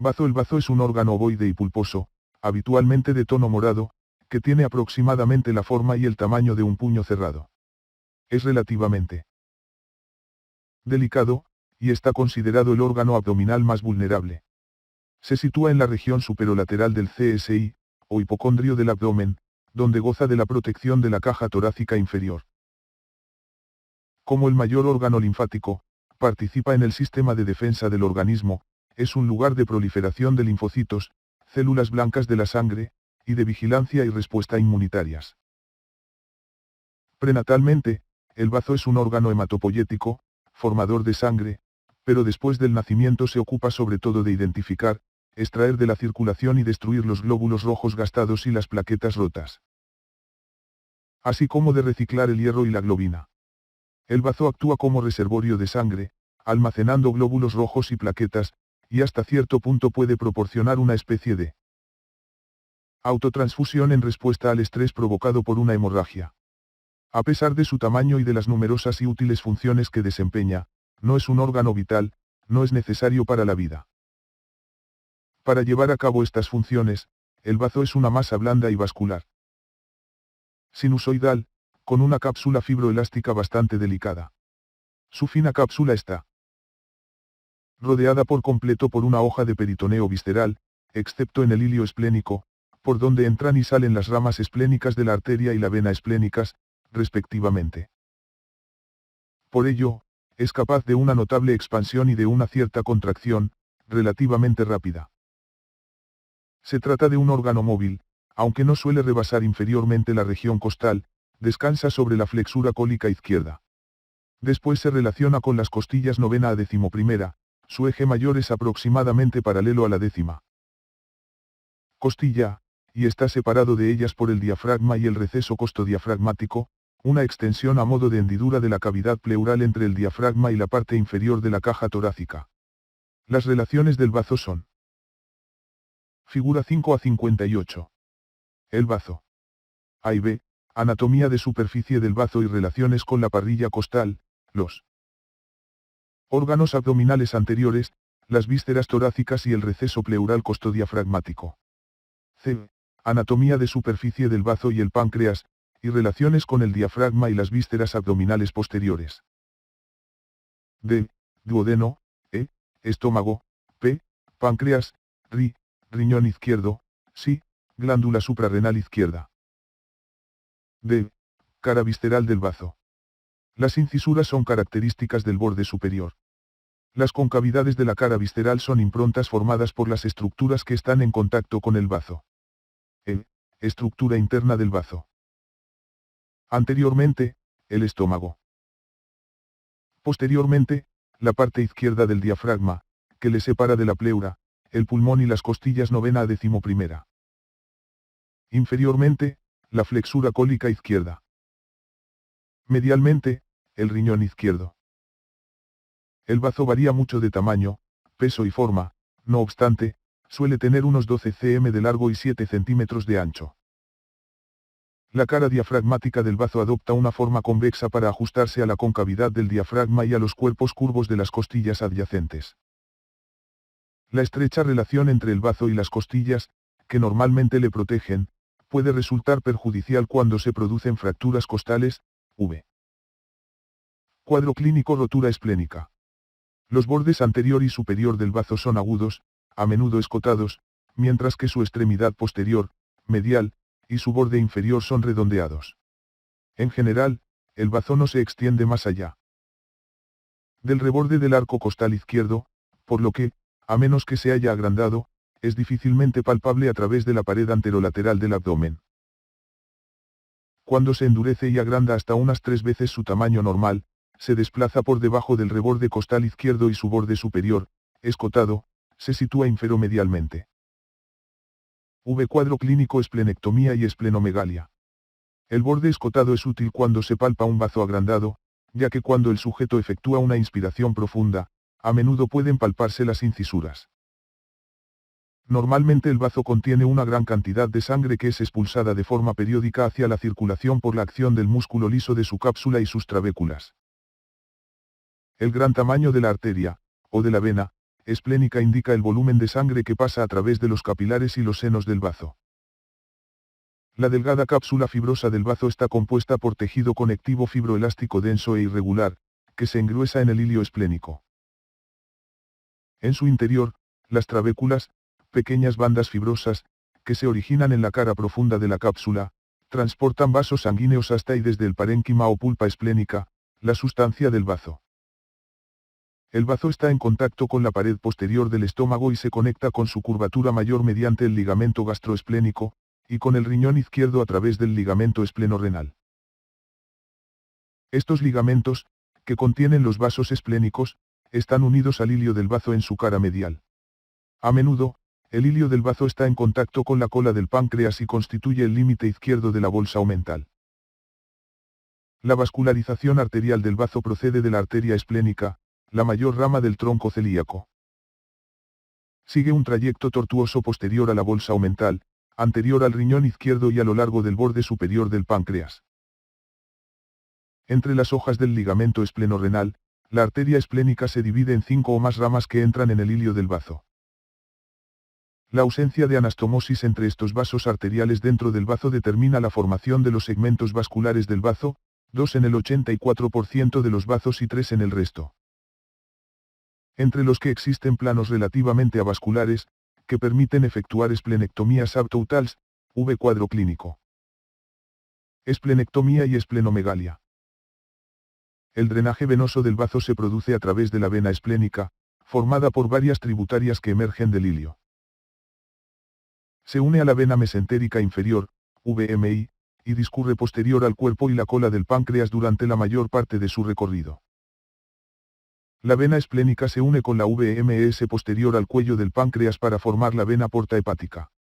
Bazo. El bazo es un órgano ovoide y pulposo, habitualmente de tono morado, que tiene aproximadamente la forma y el tamaño de un puño cerrado. Es relativamente delicado, y está considerado el órgano abdominal más vulnerable. Se sitúa en la región superolateral del CSI, o hipocondrio del abdomen, donde goza de la protección de la caja torácica inferior. Como el mayor órgano linfático, participa en el sistema de defensa del organismo, es un lugar de proliferación de linfocitos, células blancas de la sangre, y de vigilancia y respuesta inmunitarias. Prenatalmente, el bazo es un órgano hematopoyético, formador de sangre, pero después del nacimiento se ocupa sobre todo de identificar, extraer de la circulación y destruir los glóbulos rojos gastados y las plaquetas rotas, así como de reciclar el hierro y la globina. El bazo actúa como reservorio de sangre, almacenando glóbulos rojos y plaquetas, y hasta cierto punto puede proporcionar una especie de autotransfusión en respuesta al estrés provocado por una hemorragia. A pesar de su tamaño y de las numerosas y útiles funciones que desempeña, no es un órgano vital, no es necesario para la vida. Para llevar a cabo estas funciones, el bazo es una masa blanda y vascular, sinusoidal, con una cápsula fibroelástica bastante delicada. Su fina cápsula está rodeada por completo por una hoja de peritoneo visceral, excepto en el hilio esplénico, por donde entran y salen las ramas esplénicas de la arteria y la vena esplénicas, respectivamente. Por ello, es capaz de una notable expansión y de una cierta contracción, relativamente rápida. Se trata de un órgano móvil, aunque no suele rebasar inferiormente la región costal, descansa sobre la flexura cólica izquierda. Después se relaciona con las costillas novena a decimoprimera, su eje mayor es aproximadamente paralelo a la décima costilla, y está separado de ellas por el diafragma y el receso costodiafragmático, una extensión a modo de hendidura de la cavidad pleural entre el diafragma y la parte inferior de la caja torácica. Las relaciones del bazo son: figura 5 a 58. El bazo. A y B, anatomía de superficie del bazo y relaciones con la parrilla costal, los órganos abdominales anteriores, las vísceras torácicas y el receso pleural costodiafragmático. C. Anatomía de superficie del bazo y el páncreas, y relaciones con el diafragma y las vísceras abdominales posteriores. D. Duodeno. E. Estómago. P. Páncreas. Riñón izquierdo. C. Glándula suprarrenal izquierda. D. Cara visceral del bazo. Las incisuras son características del borde superior. Las concavidades de la cara visceral son improntas formadas por las estructuras que están en contacto con el bazo. E. Estructura interna del bazo. Anteriormente, el estómago. Posteriormente, la parte izquierda del diafragma, que le separa de la pleura, el pulmón y las costillas novena a decimoprimera. Inferiormente, la flexura cólica izquierda. Medialmente, el riñón izquierdo. El bazo varía mucho de tamaño, peso y forma, no obstante, suele tener unos 12 cm de largo y 7 centímetros de ancho. La cara diafragmática del bazo adopta una forma convexa para ajustarse a la concavidad del diafragma y a los cuerpos curvos de las costillas adyacentes. La estrecha relación entre el bazo y las costillas, que normalmente le protegen, puede resultar perjudicial cuando se producen fracturas costales, v. Cuadro clínico: rotura esplénica. Los bordes anterior y superior del bazo son agudos, a menudo escotados, mientras que su extremidad posterior, medial, y su borde inferior son redondeados. En general, el bazo no se extiende más allá del reborde del arco costal izquierdo, por lo que, a menos que se haya agrandado, es difícilmente palpable a través de la pared anterolateral del abdomen. Cuando se endurece y agranda hasta unas 3 veces su tamaño normal, se desplaza por debajo del reborde costal izquierdo y su borde superior, escotado, se sitúa inferomedialmente. V. Cuadro clínico: esplenectomía y esplenomegalia. El borde escotado es útil cuando se palpa un bazo agrandado, ya que cuando el sujeto efectúa una inspiración profunda, a menudo pueden palparse las incisuras. Normalmente el bazo contiene una gran cantidad de sangre que es expulsada de forma periódica hacia la circulación por la acción del músculo liso de su cápsula y sus trabéculas. El gran tamaño de la arteria, o de la vena, esplénica indica el volumen de sangre que pasa a través de los capilares y los senos del bazo. La delgada cápsula fibrosa del bazo está compuesta por tejido conectivo fibroelástico denso e irregular, que se engruesa en el hilio esplénico. En su interior, las trabéculas, pequeñas bandas fibrosas, que se originan en la cara profunda de la cápsula, transportan vasos sanguíneos hasta y desde el parénquima o pulpa esplénica, la sustancia del bazo. El bazo está en contacto con la pared posterior del estómago y se conecta con su curvatura mayor mediante el ligamento gastroesplénico, y con el riñón izquierdo a través del ligamento esplenorrenal. Estos ligamentos, que contienen los vasos esplénicos, están unidos al hilio del bazo en su cara medial. A menudo, el hilio del bazo está en contacto con la cola del páncreas y constituye el límite izquierdo de la bolsa omental. La vascularización arterial del bazo procede de la arteria esplénica, la mayor rama del tronco celíaco. Sigue un trayecto tortuoso posterior a la bolsa omental, anterior al riñón izquierdo y a lo largo del borde superior del páncreas. Entre las hojas del ligamento esplenorrenal, la arteria esplénica se divide en 5 o más ramas que entran en el hilio del bazo. La ausencia de anastomosis entre estos vasos arteriales dentro del bazo determina la formación de los segmentos vasculares del bazo, 2 en el 84% de los bazos y 3 en el resto. Entre los que existen planos relativamente avasculares, que permiten efectuar esplenectomías subtotales, V cuadro clínico. Esplenectomía y esplenomegalia. El drenaje venoso del bazo se produce a través de la vena esplénica, formada por varias tributarias que emergen del hilio. Se une a la vena mesentérica inferior, VMI, y discurre posterior al cuerpo y la cola del páncreas durante la mayor parte de su recorrido. La vena esplénica se une con la VMS posterior al cuello del páncreas para formar la vena porta hepática.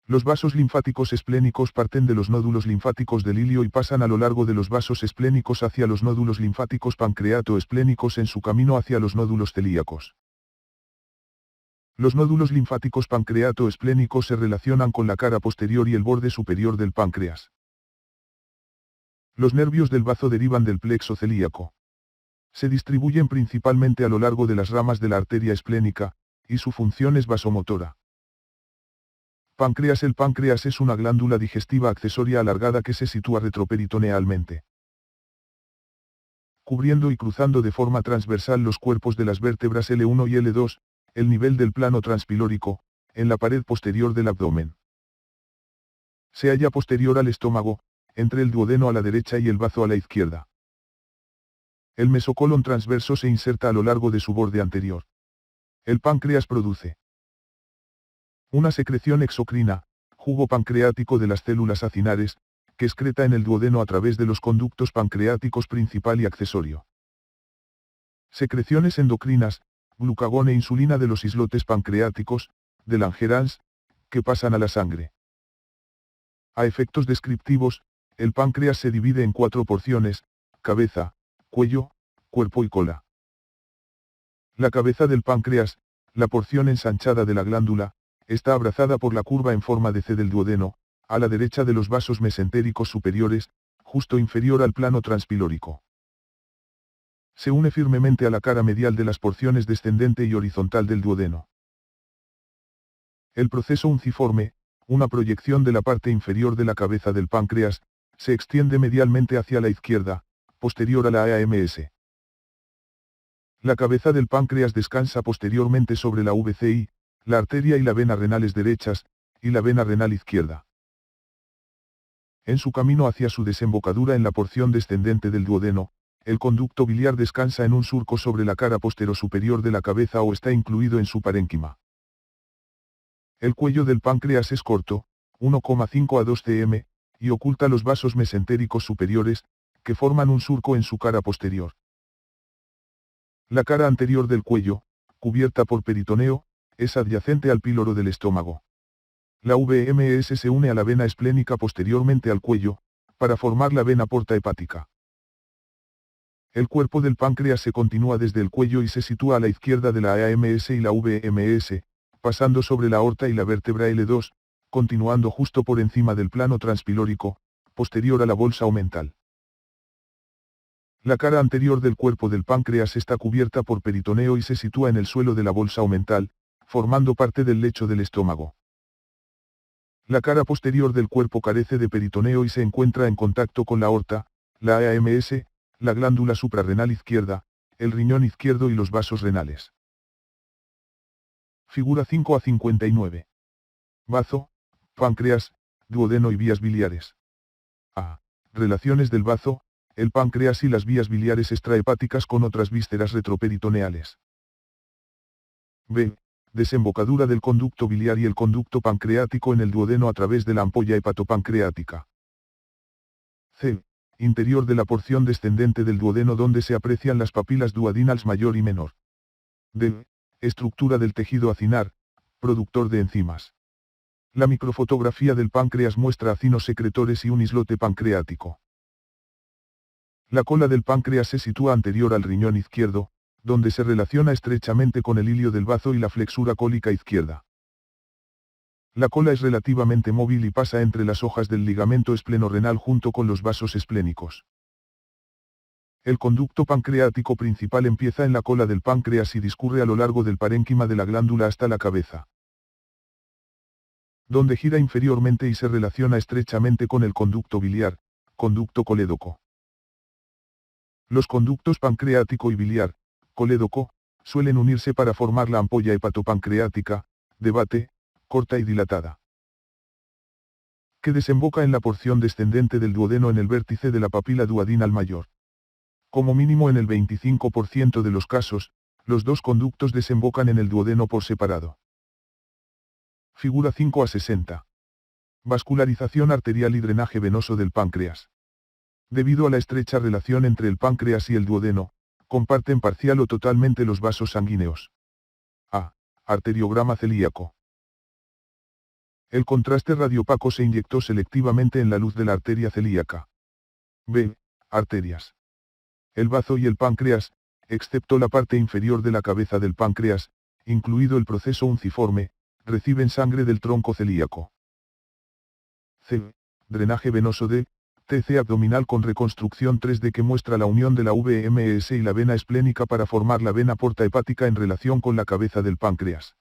Los vasos linfáticos esplénicos parten de los nódulos linfáticos del hilio y pasan a lo largo de los vasos esplénicos hacia los nódulos linfáticos pancreato-esplénicos en su camino hacia los nódulos celíacos. Los nódulos linfáticos pancreato-esplénicos se relacionan con la cara posterior y el borde superior del páncreas. Los nervios del bazo derivan del plexo celíaco. Se distribuyen principalmente a lo largo de las ramas de la arteria esplénica, y su función es vasomotora. Páncreas. El páncreas es una glándula digestiva accesoria alargada que se sitúa retroperitonealmente, cubriendo y cruzando de forma transversal los cuerpos de las vértebras L1 y L2, el nivel del plano transpilórico, en la pared posterior del abdomen. Se halla posterior al estómago, entre el duodeno a la derecha y el bazo a la izquierda. El mesocolon transverso se inserta a lo largo de su borde anterior. El páncreas produce una secreción exocrina, jugo pancreático de las células acinares, que excreta en el duodeno a través de los conductos pancreáticos principal y accesorio. Secreciones endocrinas, glucagón e insulina de los islotes pancreáticos, de Langerhans, que pasan a la sangre. A efectos descriptivos, el páncreas se divide en 4 porciones: cabeza, cuello, cuerpo y cola. La cabeza del páncreas, la porción ensanchada de la glándula, está abrazada por la curva en forma de C del duodeno, a la derecha de los vasos mesentéricos superiores, justo inferior al plano transpilórico. Se une firmemente a la cara medial de las porciones descendente y horizontal del duodeno. El proceso unciforme, una proyección de la parte inferior de la cabeza del páncreas, se extiende medialmente hacia la izquierda, posterior a la AMS. La cabeza del páncreas descansa posteriormente sobre la VCI, la arteria y la vena renales derechas, y la vena renal izquierda. En su camino hacia su desembocadura en la porción descendente del duodeno, el conducto biliar descansa en un surco sobre la cara posterosuperior de la cabeza o está incluido en su parénquima. El cuello del páncreas es corto, 1,5 a 2 cm, y oculta los vasos mesentéricos superiores, que forman un surco en su cara posterior. La cara anterior del cuello, cubierta por peritoneo, es adyacente al píloro del estómago. La VMS se une a la vena esplénica posteriormente al cuello, para formar la vena porta hepática. El cuerpo del páncreas se continúa desde el cuello y se sitúa a la izquierda de la AMS y la VMS, pasando sobre la aorta y la vértebra L2, continuando justo por encima del plano transpilórico, posterior a la bolsa omental. La cara anterior del cuerpo del páncreas está cubierta por peritoneo y se sitúa en el suelo de la bolsa omental, formando parte del lecho del estómago. La cara posterior del cuerpo carece de peritoneo y se encuentra en contacto con la aorta, la AMS, la glándula suprarrenal izquierda, el riñón izquierdo y los vasos renales. Figura 5 a 59. Bazo, páncreas, duodeno y vías biliares. A. Relaciones del bazo, el páncreas y las vías biliares extrahepáticas con otras vísceras retroperitoneales. B. Desembocadura del conducto biliar y el conducto pancreático en el duodeno a través de la ampolla hepatopancreática. C. Interior de la porción descendente del duodeno donde se aprecian las papilas duodenales mayor y menor. D. Estructura del tejido acinar, productor de enzimas. La microfotografía del páncreas muestra acinos secretores y un islote pancreático. La cola del páncreas se sitúa anterior al riñón izquierdo, donde se relaciona estrechamente con el hilio del bazo y la flexura cólica izquierda. La cola es relativamente móvil y pasa entre las hojas del ligamento esplenorrenal junto con los vasos esplénicos. El conducto pancreático principal empieza en la cola del páncreas y discurre a lo largo del parénquima de la glándula hasta la cabeza, donde gira inferiormente y se relaciona estrechamente con el conducto biliar, conducto colédoco. Los conductos pancreático y biliar, colédoco, suelen unirse para formar la ampolla hepatopancreática, debate, corta y dilatada, que desemboca en la porción descendente del duodeno en el vértice de la papila duodenal mayor. Como mínimo en el 25% de los casos, los dos conductos desembocan en el duodeno por separado. Figura 5 a 60. Vascularización arterial y drenaje venoso del páncreas. Debido a la estrecha relación entre el páncreas y el duodeno, comparten parcial o totalmente los vasos sanguíneos. A. Arteriograma celíaco. El contraste radiopaco se inyectó selectivamente en la luz de la arteria celíaca. B. Arterias. El bazo y el páncreas, excepto la parte inferior de la cabeza del páncreas, incluido el proceso unciforme, reciben sangre del tronco celíaco. C. Drenaje venoso de TC abdominal con reconstrucción 3D que muestra la unión de la VMS y la vena esplénica para formar la vena porta hepática en relación con la cabeza del páncreas.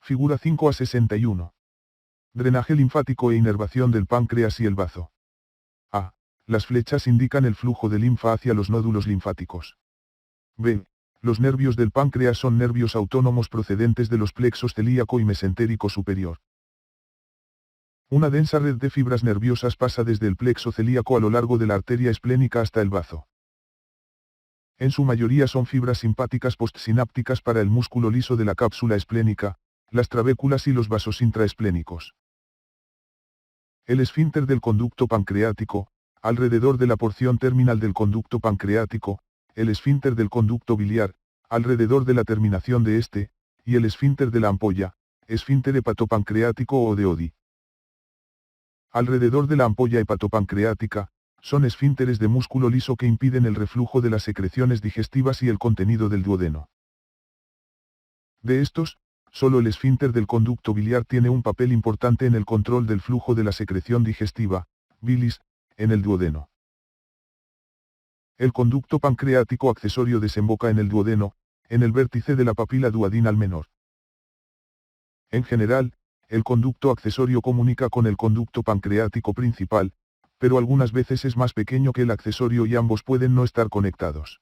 Figura 5 a 61. Drenaje linfático e inervación del páncreas y el bazo. A. Las flechas indican el flujo de linfa hacia los nódulos linfáticos. B. Los nervios del páncreas son nervios autónomos procedentes de los plexos celíaco y mesentérico superior. Una densa red de fibras nerviosas pasa desde el plexo celíaco a lo largo de la arteria esplénica hasta el bazo. En su mayoría son fibras simpáticas postsinápticas para el músculo liso de la cápsula esplénica, las trabéculas y los vasos intraesplénicos. El esfínter del conducto pancreático, alrededor de la porción terminal del conducto pancreático, el esfínter del conducto biliar, alrededor de la terminación de este, y el esfínter de la ampolla, esfínter hepatopancreático o de Oddi. Alrededor de la ampolla hepatopancreática, son esfínteres de músculo liso que impiden el reflujo de las secreciones digestivas y el contenido del duodeno. De estos, solo el esfínter del conducto biliar tiene un papel importante en el control del flujo de la secreción digestiva, bilis, en el duodeno. El conducto pancreático accesorio desemboca en el duodeno, en el vértice de la papila duodenal menor. En general, el conducto accesorio comunica con el conducto pancreático principal, pero algunas veces es más pequeño que el accesorio y ambos pueden no estar conectados.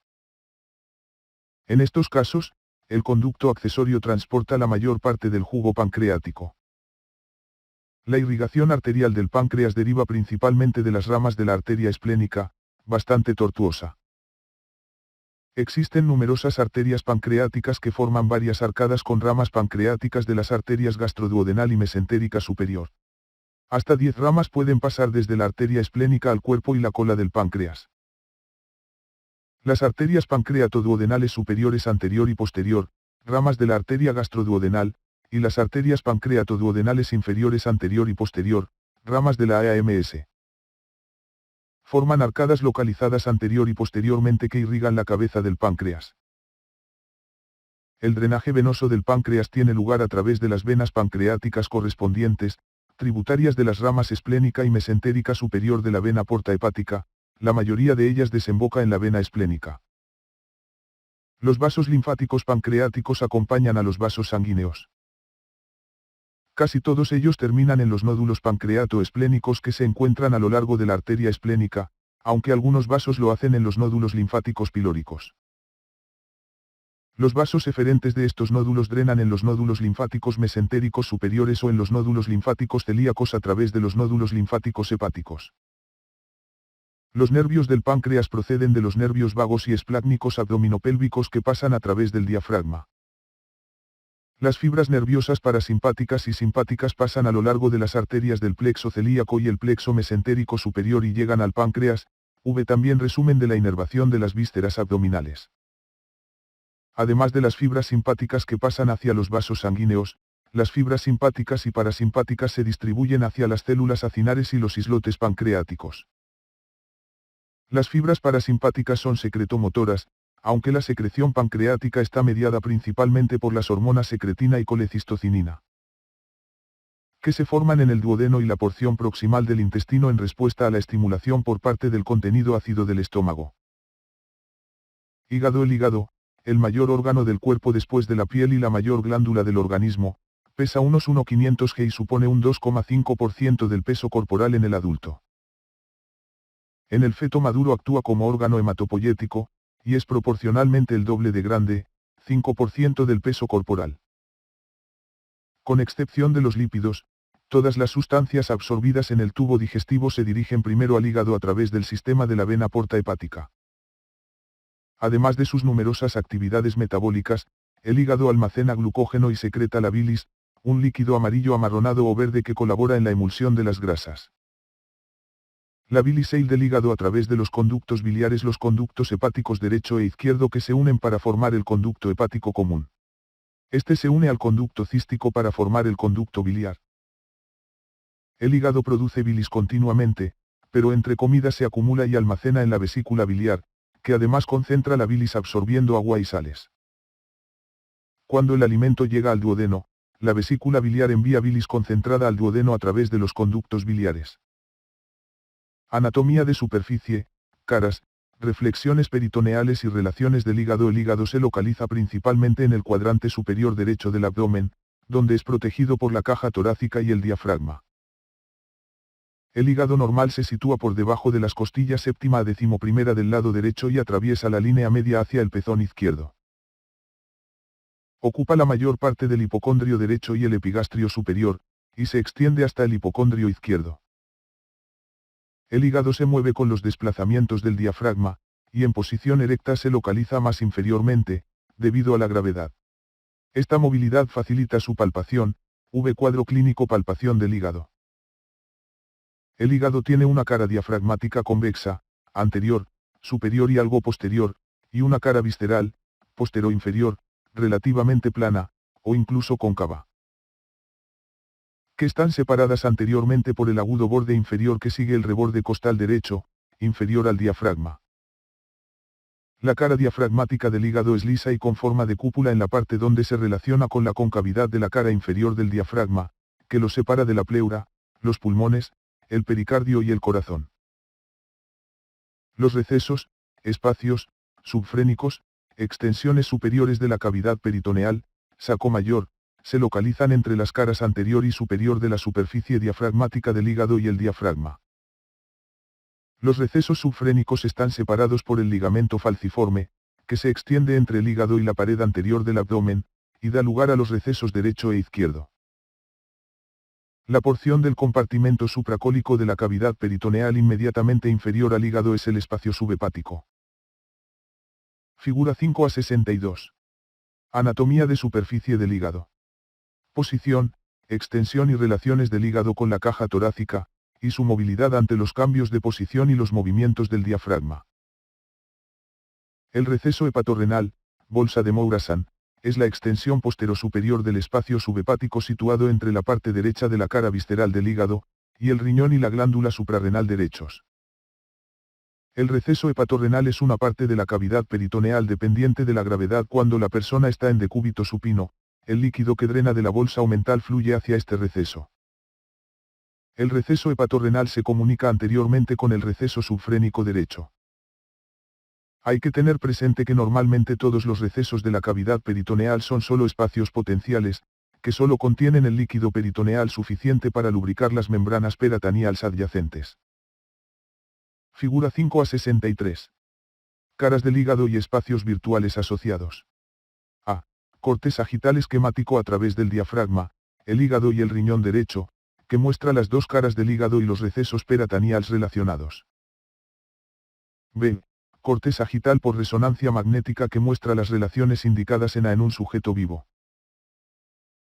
En estos casos, el conducto accesorio transporta la mayor parte del jugo pancreático. La irrigación arterial del páncreas deriva principalmente de las ramas de la arteria esplénica, bastante tortuosa. Existen numerosas arterias pancreáticas que forman varias arcadas con ramas pancreáticas de las arterias gastroduodenal y mesentérica superior. Hasta 10 ramas pueden pasar desde la arteria esplénica al cuerpo y la cola del páncreas. Las arterias pancreatoduodenales superiores anterior y posterior, ramas de la arteria gastroduodenal, y las arterias pancreatoduodenales inferiores anterior y posterior, ramas de la AMS. Forman arcadas localizadas anterior y posteriormente que irrigan la cabeza del páncreas. El drenaje venoso del páncreas tiene lugar a través de las venas pancreáticas correspondientes, tributarias de las ramas esplénica y mesentérica superior de la vena porta hepática, la mayoría de ellas desemboca en la vena esplénica. Los vasos linfáticos pancreáticos acompañan a los vasos sanguíneos. Casi todos ellos terminan en los nódulos pancreato-esplénicos que se encuentran a lo largo de la arteria esplénica, aunque algunos vasos lo hacen en los nódulos linfáticos pilóricos. Los vasos eferentes de estos nódulos drenan en los nódulos linfáticos mesentéricos superiores o en los nódulos linfáticos celíacos a través de los nódulos linfáticos hepáticos. Los nervios del páncreas proceden de los nervios vagos y esplácnicos abdominopélvicos que pasan a través del diafragma. Las fibras nerviosas parasimpáticas y simpáticas pasan a lo largo de las arterias del plexo celíaco y el plexo mesentérico superior y llegan al páncreas, también resumen de la inervación de las vísceras abdominales. Además de las fibras simpáticas que pasan hacia los vasos sanguíneos, las fibras simpáticas y parasimpáticas se distribuyen hacia las células acinares y los islotes pancreáticos. Las fibras parasimpáticas son secretomotoras, aunque la secreción pancreática está mediada principalmente por las hormonas secretina y colecistocinina, que se forman en el duodeno y la porción proximal del intestino en respuesta a la estimulación por parte del contenido ácido del estómago. Hígado. El hígado, el mayor órgano del cuerpo después de la piel y la mayor glándula del organismo, pesa unos 1,500 g y supone un 2,5% del peso corporal en el adulto. En el feto maduro actúa como órgano hematopoyético, y es proporcionalmente el doble de grande, 5% del peso corporal. Con excepción de los lípidos, todas las sustancias absorbidas en el tubo digestivo se dirigen primero al hígado a través del sistema de la vena porta hepática. Además de sus numerosas actividades metabólicas, el hígado almacena glucógeno y secreta la bilis, un líquido amarillo amarronado o verde que colabora en la emulsión de las grasas. La bilis sale del hígado a través de los conductos biliares, los conductos hepáticos derecho e izquierdo que se unen para formar el conducto hepático común. Este se une al conducto cístico para formar el conducto biliar. El hígado produce bilis continuamente, pero entre comidas se acumula y almacena en la vesícula biliar, que además concentra la bilis absorbiendo agua y sales. Cuando el alimento llega al duodeno, la vesícula biliar envía bilis concentrada al duodeno a través de los conductos biliares. Anatomía de superficie, caras, reflexiones peritoneales y relaciones del hígado. El hígado se localiza principalmente en el cuadrante superior derecho del abdomen, donde es protegido por la caja torácica y el diafragma. El hígado normal se sitúa por debajo de las costillas séptima a decimoprimera del lado derecho y atraviesa la línea media hacia el pezón izquierdo. Ocupa la mayor parte del hipocondrio derecho y el epigastrio superior, y se extiende hasta el hipocondrio izquierdo. El hígado se mueve con los desplazamientos del diafragma, y en posición erecta se localiza más inferiormente, debido a la gravedad. Esta movilidad facilita su palpación, cuadro clínico palpación del hígado. El hígado tiene una cara diafragmática convexa, anterior, superior y algo posterior, y una cara visceral, postero-inferior, relativamente plana, o incluso cóncava, que están separadas anteriormente por el agudo borde inferior que sigue el reborde costal derecho, inferior al diafragma. La cara diafragmática del hígado es lisa y con forma de cúpula en la parte donde se relaciona con la concavidad de la cara inferior del diafragma, que lo separa de la pleura, los pulmones, el pericardio y el corazón. Los recesos, espacios, subfrénicos, extensiones superiores de la cavidad peritoneal, saco mayor, se localizan entre las caras anterior y superior de la superficie diafragmática del hígado y el diafragma. Los recesos subfrénicos están separados por el ligamento falciforme, que se extiende entre el hígado y la pared anterior del abdomen, y da lugar a los recesos derecho e izquierdo. La porción del compartimento supracólico de la cavidad peritoneal inmediatamente inferior al hígado es el espacio subhepático. Figura 5 a 62. Anatomía de superficie del hígado. Posición, extensión y relaciones del hígado con la caja torácica, y su movilidad ante los cambios de posición y los movimientos del diafragma. El receso hepatorrenal, bolsa de Mourasan, es la extensión posterosuperior del espacio subhepático situado entre la parte derecha de la cara visceral del hígado, y el riñón y la glándula suprarrenal derechos. El receso hepatorrenal es una parte de la cavidad peritoneal dependiente de la gravedad cuando la persona está en decúbito supino, el líquido que drena de la bolsa omental fluye hacia este receso. El receso hepatorrenal se comunica anteriormente con el receso subfrénico derecho. Hay que tener presente que normalmente todos los recesos de la cavidad peritoneal son solo espacios potenciales, que solo contienen el líquido peritoneal suficiente para lubricar las membranas peritoneales adyacentes. Figura 5 a 63. Caras del hígado y espacios virtuales asociados. A. Corte sagital esquemático a través del diafragma, el hígado y el riñón derecho, que muestra las dos caras del hígado y los recesos peritoneales relacionados. B. Corte sagital por resonancia magnética que muestra las relaciones indicadas en un sujeto vivo.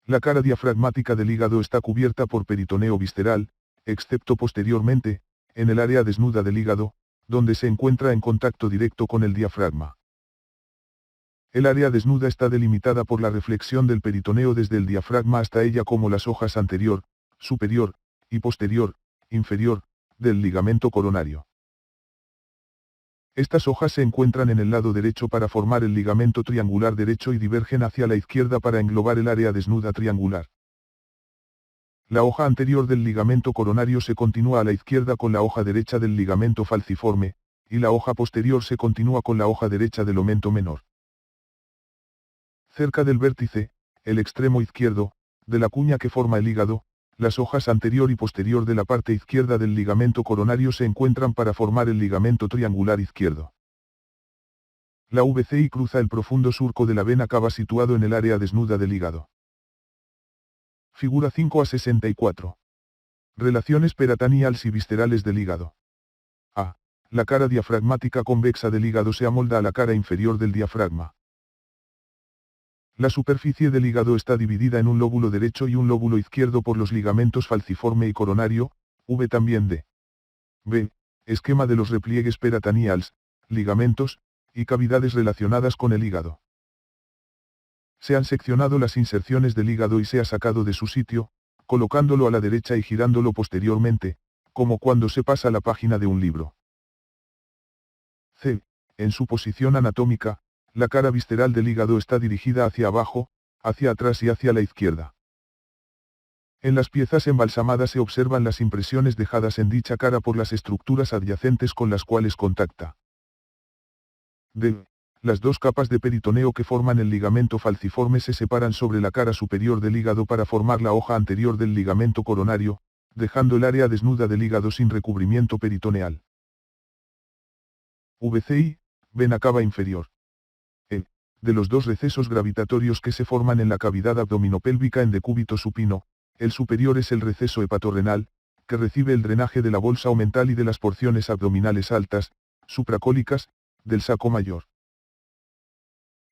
La cara diafragmática del hígado está cubierta por peritoneo visceral, excepto posteriormente, en el área desnuda del hígado, donde se encuentra en contacto directo con el diafragma. El área desnuda está delimitada por la reflexión del peritoneo desde el diafragma hasta ella como las hojas anterior, superior, y posterior, inferior, del ligamento coronario. Estas hojas se encuentran en el lado derecho para formar el ligamento triangular derecho y divergen hacia la izquierda para englobar el área desnuda triangular. La hoja anterior del ligamento coronario se continúa a la izquierda con la hoja derecha del ligamento falciforme, y la hoja posterior se continúa con la hoja derecha del omento menor. Cerca del vértice, el extremo izquierdo, de la cuña que forma el hígado, las hojas anterior y posterior de la parte izquierda del ligamento coronario se encuentran para formar el ligamento triangular izquierdo. La VCI cruza el profundo surco de la vena cava situado en el área desnuda del hígado. Figura 5 a 64. Relaciones peritoneales y viscerales del hígado. A. La cara diafragmática convexa del hígado se amolda a la cara inferior del diafragma. La superficie del hígado está dividida en un lóbulo derecho y un lóbulo izquierdo por los ligamentos falciforme y coronario, V también de. B. Esquema de los repliegues peritoneales, ligamentos, y cavidades relacionadas con el hígado. Se han seccionado las inserciones del hígado y se ha sacado de su sitio, colocándolo a la derecha y girándolo posteriormente, como cuando se pasa la página de un libro. C. En su posición anatómica, la cara visceral del hígado está dirigida hacia abajo, hacia atrás y hacia la izquierda. En las piezas embalsamadas se observan las impresiones dejadas en dicha cara por las estructuras adyacentes con las cuales contacta. D. Las dos capas de peritoneo que forman el ligamento falciforme se separan sobre la cara superior del hígado para formar la hoja anterior del ligamento coronario, dejando el área desnuda del hígado sin recubrimiento peritoneal. VCI, vena cava inferior. E. De los dos recesos gravitatorios que se forman en la cavidad abdominopélvica en decúbito supino, el superior es el receso hepatorrenal, que recibe el drenaje de la bolsa omental y de las porciones abdominales altas, supracólicas, del saco mayor.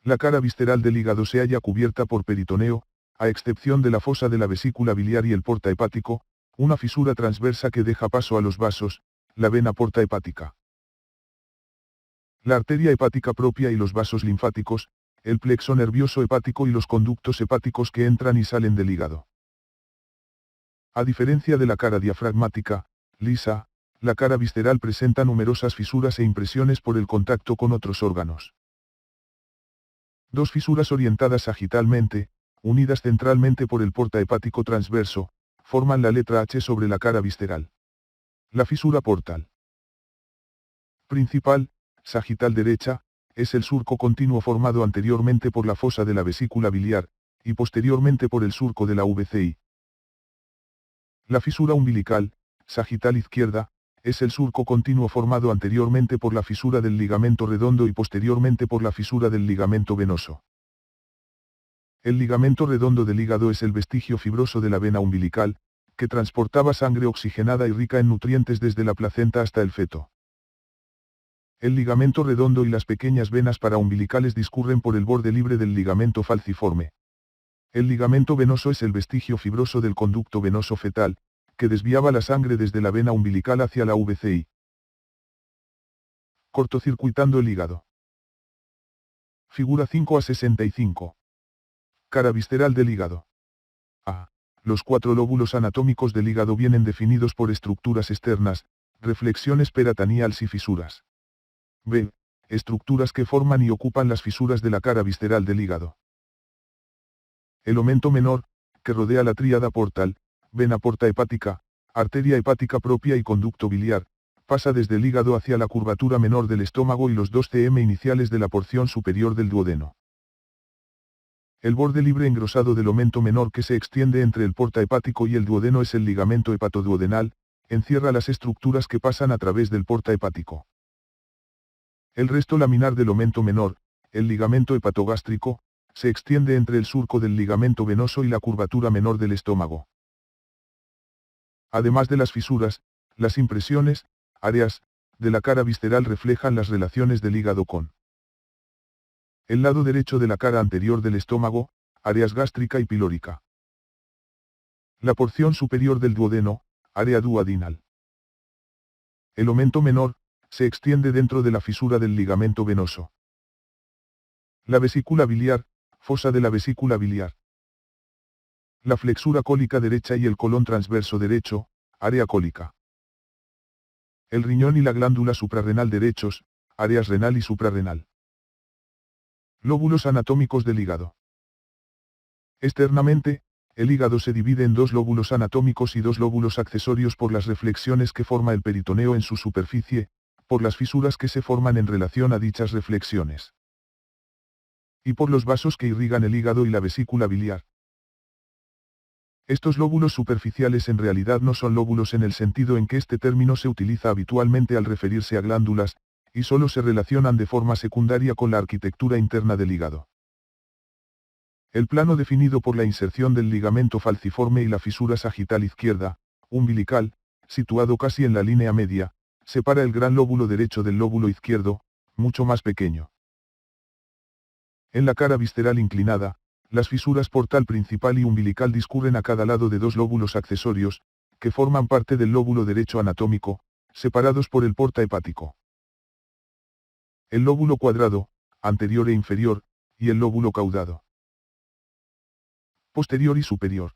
La cara visceral del hígado se halla cubierta por peritoneo, a excepción de la fosa de la vesícula biliar y el porta hepático, una fisura transversa que deja paso a los vasos, la vena porta hepática. La arteria hepática propia y los vasos linfáticos, el plexo nervioso hepático y los conductos hepáticos que entran y salen del hígado. A diferencia de la cara diafragmática, lisa, la cara visceral presenta numerosas fisuras e impresiones por el contacto con otros órganos. Dos fisuras orientadas sagitalmente, unidas centralmente por el porta hepático transverso, forman la letra H sobre la cara visceral. La fisura portal principal, sagital derecha, es el surco continuo formado anteriormente por la fosa de la vesícula biliar, y posteriormente por el surco de la VCI. La fisura umbilical, sagital izquierda, es el surco continuo formado anteriormente por la fisura del ligamento redondo y posteriormente por la fisura del ligamento venoso. El ligamento redondo del hígado es el vestigio fibroso de la vena umbilical, que transportaba sangre oxigenada y rica en nutrientes desde la placenta hasta el feto. El ligamento redondo y las pequeñas venas paraumbilicales discurren por el borde libre del ligamento falciforme. El ligamento venoso es el vestigio fibroso del conducto venoso fetal, que desviaba la sangre desde la vena umbilical hacia la VCI. Cortocircuitando el hígado. Figura 5 a 65. Cara visceral del hígado. A. Los cuatro lóbulos anatómicos del hígado vienen definidos por estructuras externas, reflexiones peritoneales y fisuras. B. Estructuras que forman y ocupan las fisuras de la cara visceral del hígado. El omento menor, que rodea la tríada portal, vena porta hepática, arteria hepática propia y conducto biliar, pasa desde el hígado hacia la curvatura menor del estómago y los 2 cm iniciales de la porción superior del duodeno. El borde libre engrosado del omento menor que se extiende entre el porta hepático y el duodeno es el ligamento hepatoduodenal, encierra las estructuras que pasan a través del porta hepático. El resto laminar del omento menor, el ligamento hepatogástrico, se extiende entre el surco del ligamento venoso y la curvatura menor del estómago. Además de las fisuras, las impresiones, áreas, de la cara visceral reflejan las relaciones del hígado con el lado derecho de la cara anterior del estómago, áreas gástrica y pilórica. La porción superior del duodeno, área duodenal. El omento menor, se extiende dentro de la fisura del ligamento venoso. La vesícula biliar, fosa de la vesícula biliar. La flexura cólica derecha y el colon transverso derecho, área cólica. El riñón y la glándula suprarrenal derechos, áreas renal y suprarrenal. Lóbulos anatómicos del hígado. Externamente, el hígado se divide en 2 lóbulos anatómicos y 2 lóbulos accesorios por las reflexiones que forma el peritoneo en su superficie, por las fisuras que se forman en relación a dichas reflexiones. Y por los vasos que irrigan el hígado y la vesícula biliar. Estos lóbulos superficiales en realidad no son lóbulos en el sentido en que este término se utiliza habitualmente al referirse a glándulas, y solo se relacionan de forma secundaria con la arquitectura interna del hígado. El plano definido por la inserción del ligamento falciforme y la fisura sagital izquierda, umbilical, situado casi en la línea media, separa el gran lóbulo derecho del lóbulo izquierdo, mucho más pequeño. En la cara visceral inclinada, las fisuras portal principal y umbilical discurren a cada lado de 2 lóbulos accesorios, que forman parte del lóbulo derecho anatómico, separados por el porta hepático. El lóbulo cuadrado, anterior e inferior, y el lóbulo caudado. Posterior y superior.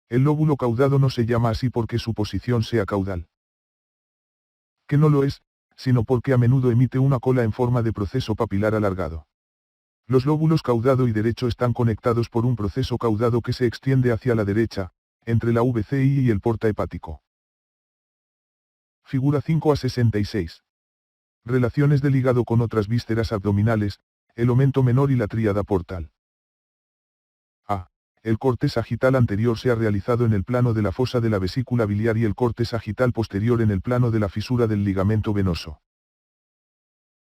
El lóbulo caudado no se llama así porque su posición sea caudal. Que no lo es, sino porque a menudo emite una cola en forma de proceso papilar alargado. Los lóbulos caudado y derecho están conectados por un proceso caudado que se extiende hacia la derecha, entre la VCI y el porta hepático. Figura 5 a 66. Relaciones del hígado con otras vísceras abdominales, el omento menor y la tríada portal. A. El corte sagital anterior se ha realizado en el plano de la fosa de la vesícula biliar y el corte sagital posterior en el plano de la fisura del ligamento venoso.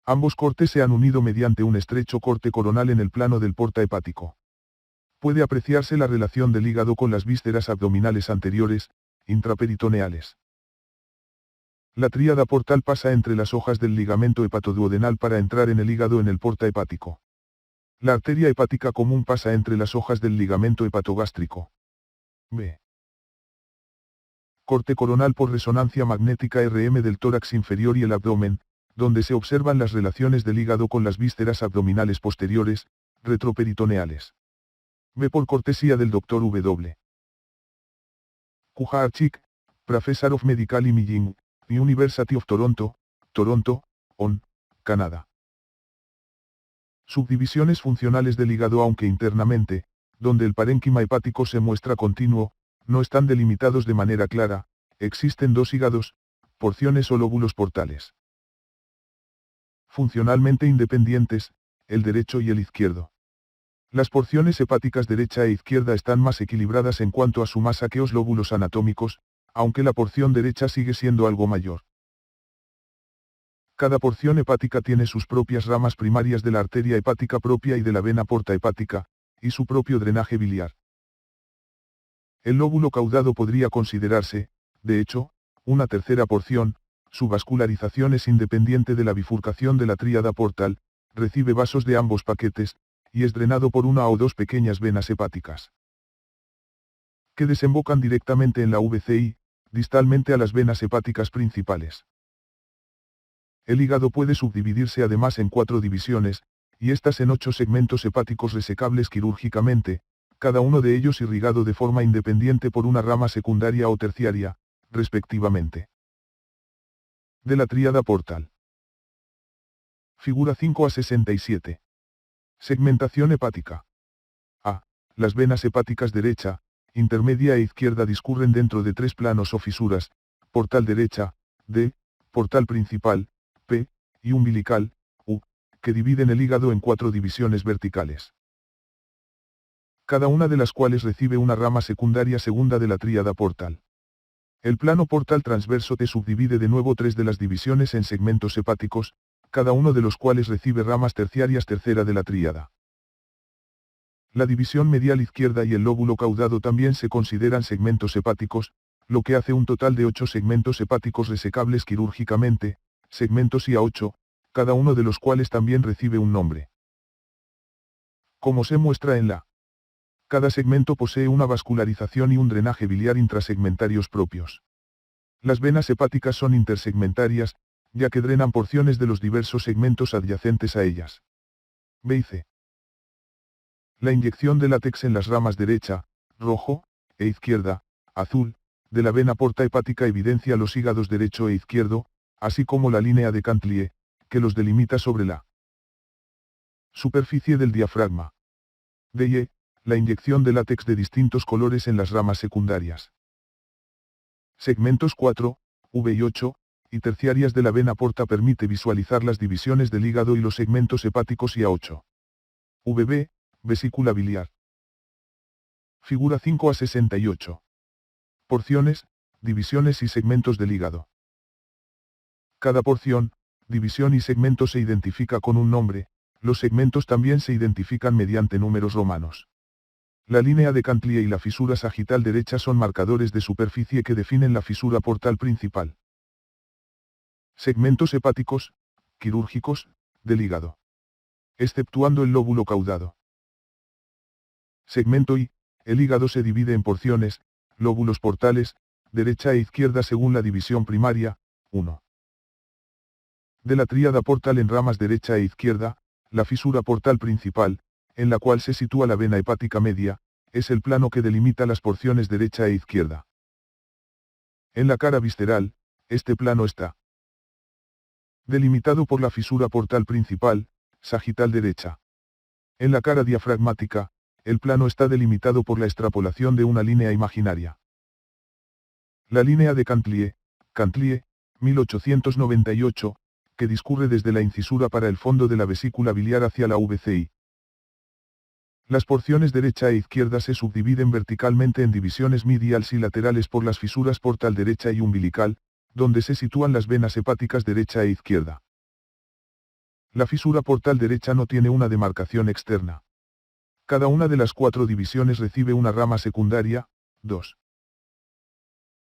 Ambos cortes se han unido mediante un estrecho corte coronal en el plano del porta hepático. Puede apreciarse la relación del hígado con las vísceras abdominales anteriores, intraperitoneales. La tríada portal pasa entre las hojas del ligamento hepatoduodenal para entrar en el hígado en el porta hepático. La arteria hepática común pasa entre las hojas del ligamento hepatogástrico. B. Corte coronal por resonancia magnética RM del tórax inferior y el abdomen, donde se observan las relaciones del hígado con las vísceras abdominales posteriores, retroperitoneales. B. Por cortesía del Dr. W. Kuharchik, Professor of Medical Imaging, University of Toronto, Toronto, ON, Canadá. Subdivisiones funcionales del hígado aunque internamente, donde el parénquima hepático se muestra continuo, no están delimitados de manera clara, existen 2 hígados, porciones o lóbulos portales. Funcionalmente independientes, el derecho y el izquierdo. Las porciones hepáticas derecha e izquierda están más equilibradas en cuanto a su masa que los lóbulos anatómicos, aunque la porción derecha sigue siendo algo mayor. Cada porción hepática tiene sus propias ramas primarias de la arteria hepática propia y de la vena porta hepática, y su propio drenaje biliar. El lóbulo caudado podría considerarse, de hecho, una tercera porción. Su vascularización es independiente de la bifurcación de la tríada portal, recibe vasos de ambos paquetes, y es drenado por una o 2 pequeñas venas hepáticas, que desembocan directamente en la VCI, distalmente a las venas hepáticas principales. El hígado puede subdividirse además en 4 divisiones, y estas en 8 segmentos hepáticos resecables quirúrgicamente, cada uno de ellos irrigado de forma independiente por una rama secundaria o terciaria, respectivamente. De la tríada portal. Figura 5 a 67. Segmentación hepática. A. Las venas hepáticas derecha, intermedia e izquierda discurren dentro de tres planos o fisuras, portal derecha, D, portal principal, P, y umbilical, U, que dividen el hígado en cuatro divisiones verticales. Cada una de las cuales recibe una rama secundaria segunda de la tríada portal. El plano portal transverso T subdivide de nuevo tres de las divisiones en segmentos hepáticos, cada uno de los cuales recibe ramas terciarias tercera de la tríada. La división medial izquierda y el lóbulo caudado también se consideran segmentos hepáticos, lo que hace un total de 8 segmentos hepáticos resecables quirúrgicamente, segmentos IA8, cada uno de los cuales también recibe un nombre. Como se muestra en la. Cada segmento posee una vascularización y un drenaje biliar intrasegmentarios propios. Las venas hepáticas son intersegmentarias, ya que drenan porciones de los diversos segmentos adyacentes a ellas. B y C. La inyección de látex en las ramas derecha, rojo, e izquierda, azul, de la vena porta hepática evidencia los hígados derecho e izquierdo, así como la línea de Cantlie, que los delimita sobre la superficie del diafragma. D y E, la inyección de látex de distintos colores en las ramas secundarias. Segmentos 4, V y 8, y terciarias de la vena porta permite visualizar las divisiones del hígado y los segmentos hepáticos IA8. VB, vesícula biliar. Figura 5 a 68. Porciones, divisiones y segmentos del hígado. Cada porción, división y segmento se identifica con un nombre, los segmentos también se identifican mediante números romanos. La línea de Cantlie y la fisura sagital derecha son marcadores de superficie que definen la fisura portal principal. Segmentos hepáticos, quirúrgicos, del hígado. Exceptuando el lóbulo caudado. Segmento I, el hígado se divide en porciones, lóbulos portales, derecha e izquierda según la división primaria, 1. De la tríada portal en ramas derecha e izquierda, la fisura portal principal, en la cual se sitúa la vena hepática media, es el plano que delimita las porciones derecha e izquierda. En la cara visceral, este plano está delimitado por la fisura portal principal, sagital derecha. En la cara diafragmática, el plano está delimitado por la extrapolación de una línea imaginaria. La línea de Cantlie, 1898, que discurre desde la incisura para el fondo de la vesícula biliar hacia la VCI. Las porciones derecha e izquierda se subdividen verticalmente en divisiones mediales y laterales por las fisuras portal derecha y umbilical, donde se sitúan las venas hepáticas derecha e izquierda. La fisura portal derecha no tiene una demarcación externa. Cada una de las cuatro divisiones recibe una rama secundaria, 2.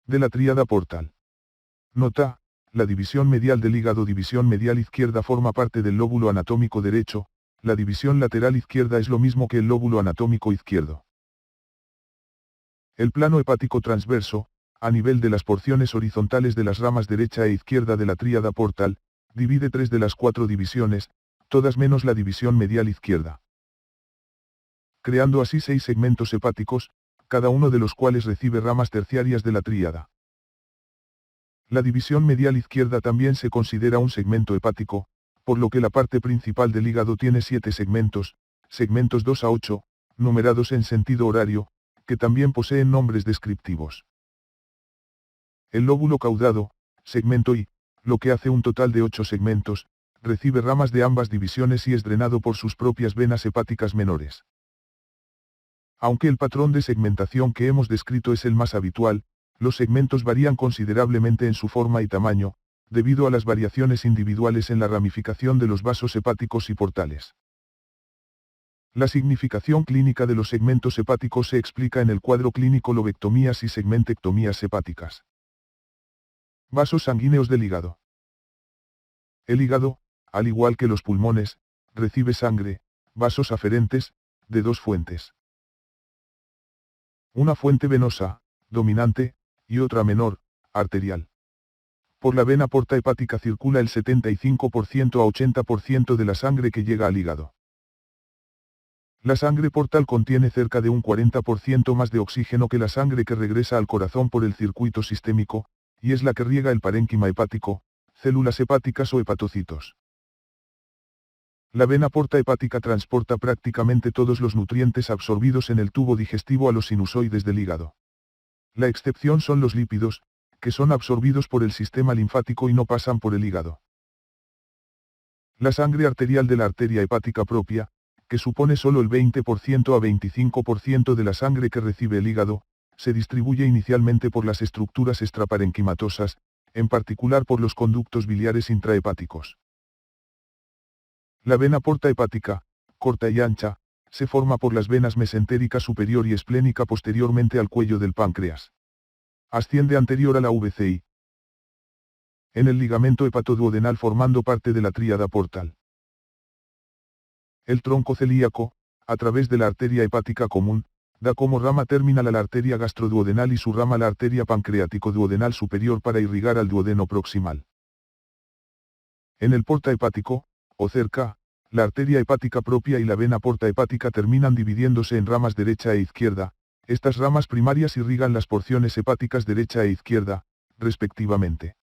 De la tríada portal. Nota, la división medial del hígado división medial izquierda forma parte del lóbulo anatómico derecho, la división lateral izquierda es lo mismo que el lóbulo anatómico izquierdo. El plano hepático transverso, a nivel de las porciones horizontales de las ramas derecha e izquierda de la tríada portal, divide tres de las cuatro divisiones, todas menos la división medial izquierda. Creando así 6 segmentos hepáticos, cada uno de los cuales recibe ramas terciarias de la tríada. La división medial izquierda también se considera un segmento hepático, por lo que la parte principal del hígado tiene 7 segmentos, segmentos 2 a 8, numerados en sentido horario, que también poseen nombres descriptivos. El lóbulo caudado, segmento I, lo que hace un total de 8 segmentos, recibe ramas de ambas divisiones y es drenado por sus propias venas hepáticas menores. Aunque el patrón de segmentación que hemos descrito es el más habitual, los segmentos varían considerablemente en su forma y tamaño, debido a las variaciones individuales en la ramificación de los vasos hepáticos y portales. La significación clínica de los segmentos hepáticos se explica en el cuadro clínico lobectomías y segmentectomías hepáticas. Vasos sanguíneos del hígado. El hígado, al igual que los pulmones, recibe sangre, vasos aferentes, de dos fuentes. Una fuente venosa, dominante, y otra menor, arterial. Por la vena porta hepática circula el 75% a 80% de la sangre que llega al hígado. La sangre portal contiene cerca de un 40% más de oxígeno que la sangre que regresa al corazón por el circuito sistémico, y es la que riega el parénquima hepático, células hepáticas o hepatocitos. La vena porta hepática transporta prácticamente todos los nutrientes absorbidos en el tubo digestivo a los sinusoides del hígado. La excepción son los lípidos, que son absorbidos por el sistema linfático y no pasan por el hígado. La sangre arterial de la arteria hepática propia, que supone solo el 20% a 25% de la sangre que recibe el hígado, se distribuye inicialmente por las estructuras extraparenquimatosas, en particular por los conductos biliares intrahepáticos. La vena porta hepática, corta y ancha, se forma por las venas mesentérica superior y esplénica posteriormente al cuello del páncreas. Asciende anterior a la VCI. En el ligamento hepatoduodenal formando parte de la tríada portal. El tronco celíaco, a través de la arteria hepática común, da como rama terminal a la arteria gastroduodenal y su rama a la arteria pancreático-duodenal superior para irrigar al duodeno proximal. En el porta hepático, o cerca, la arteria hepática propia y la vena porta hepática terminan dividiéndose en ramas derecha e izquierda. Estas ramas primarias irrigan las porciones hepáticas derecha e izquierda, respectivamente.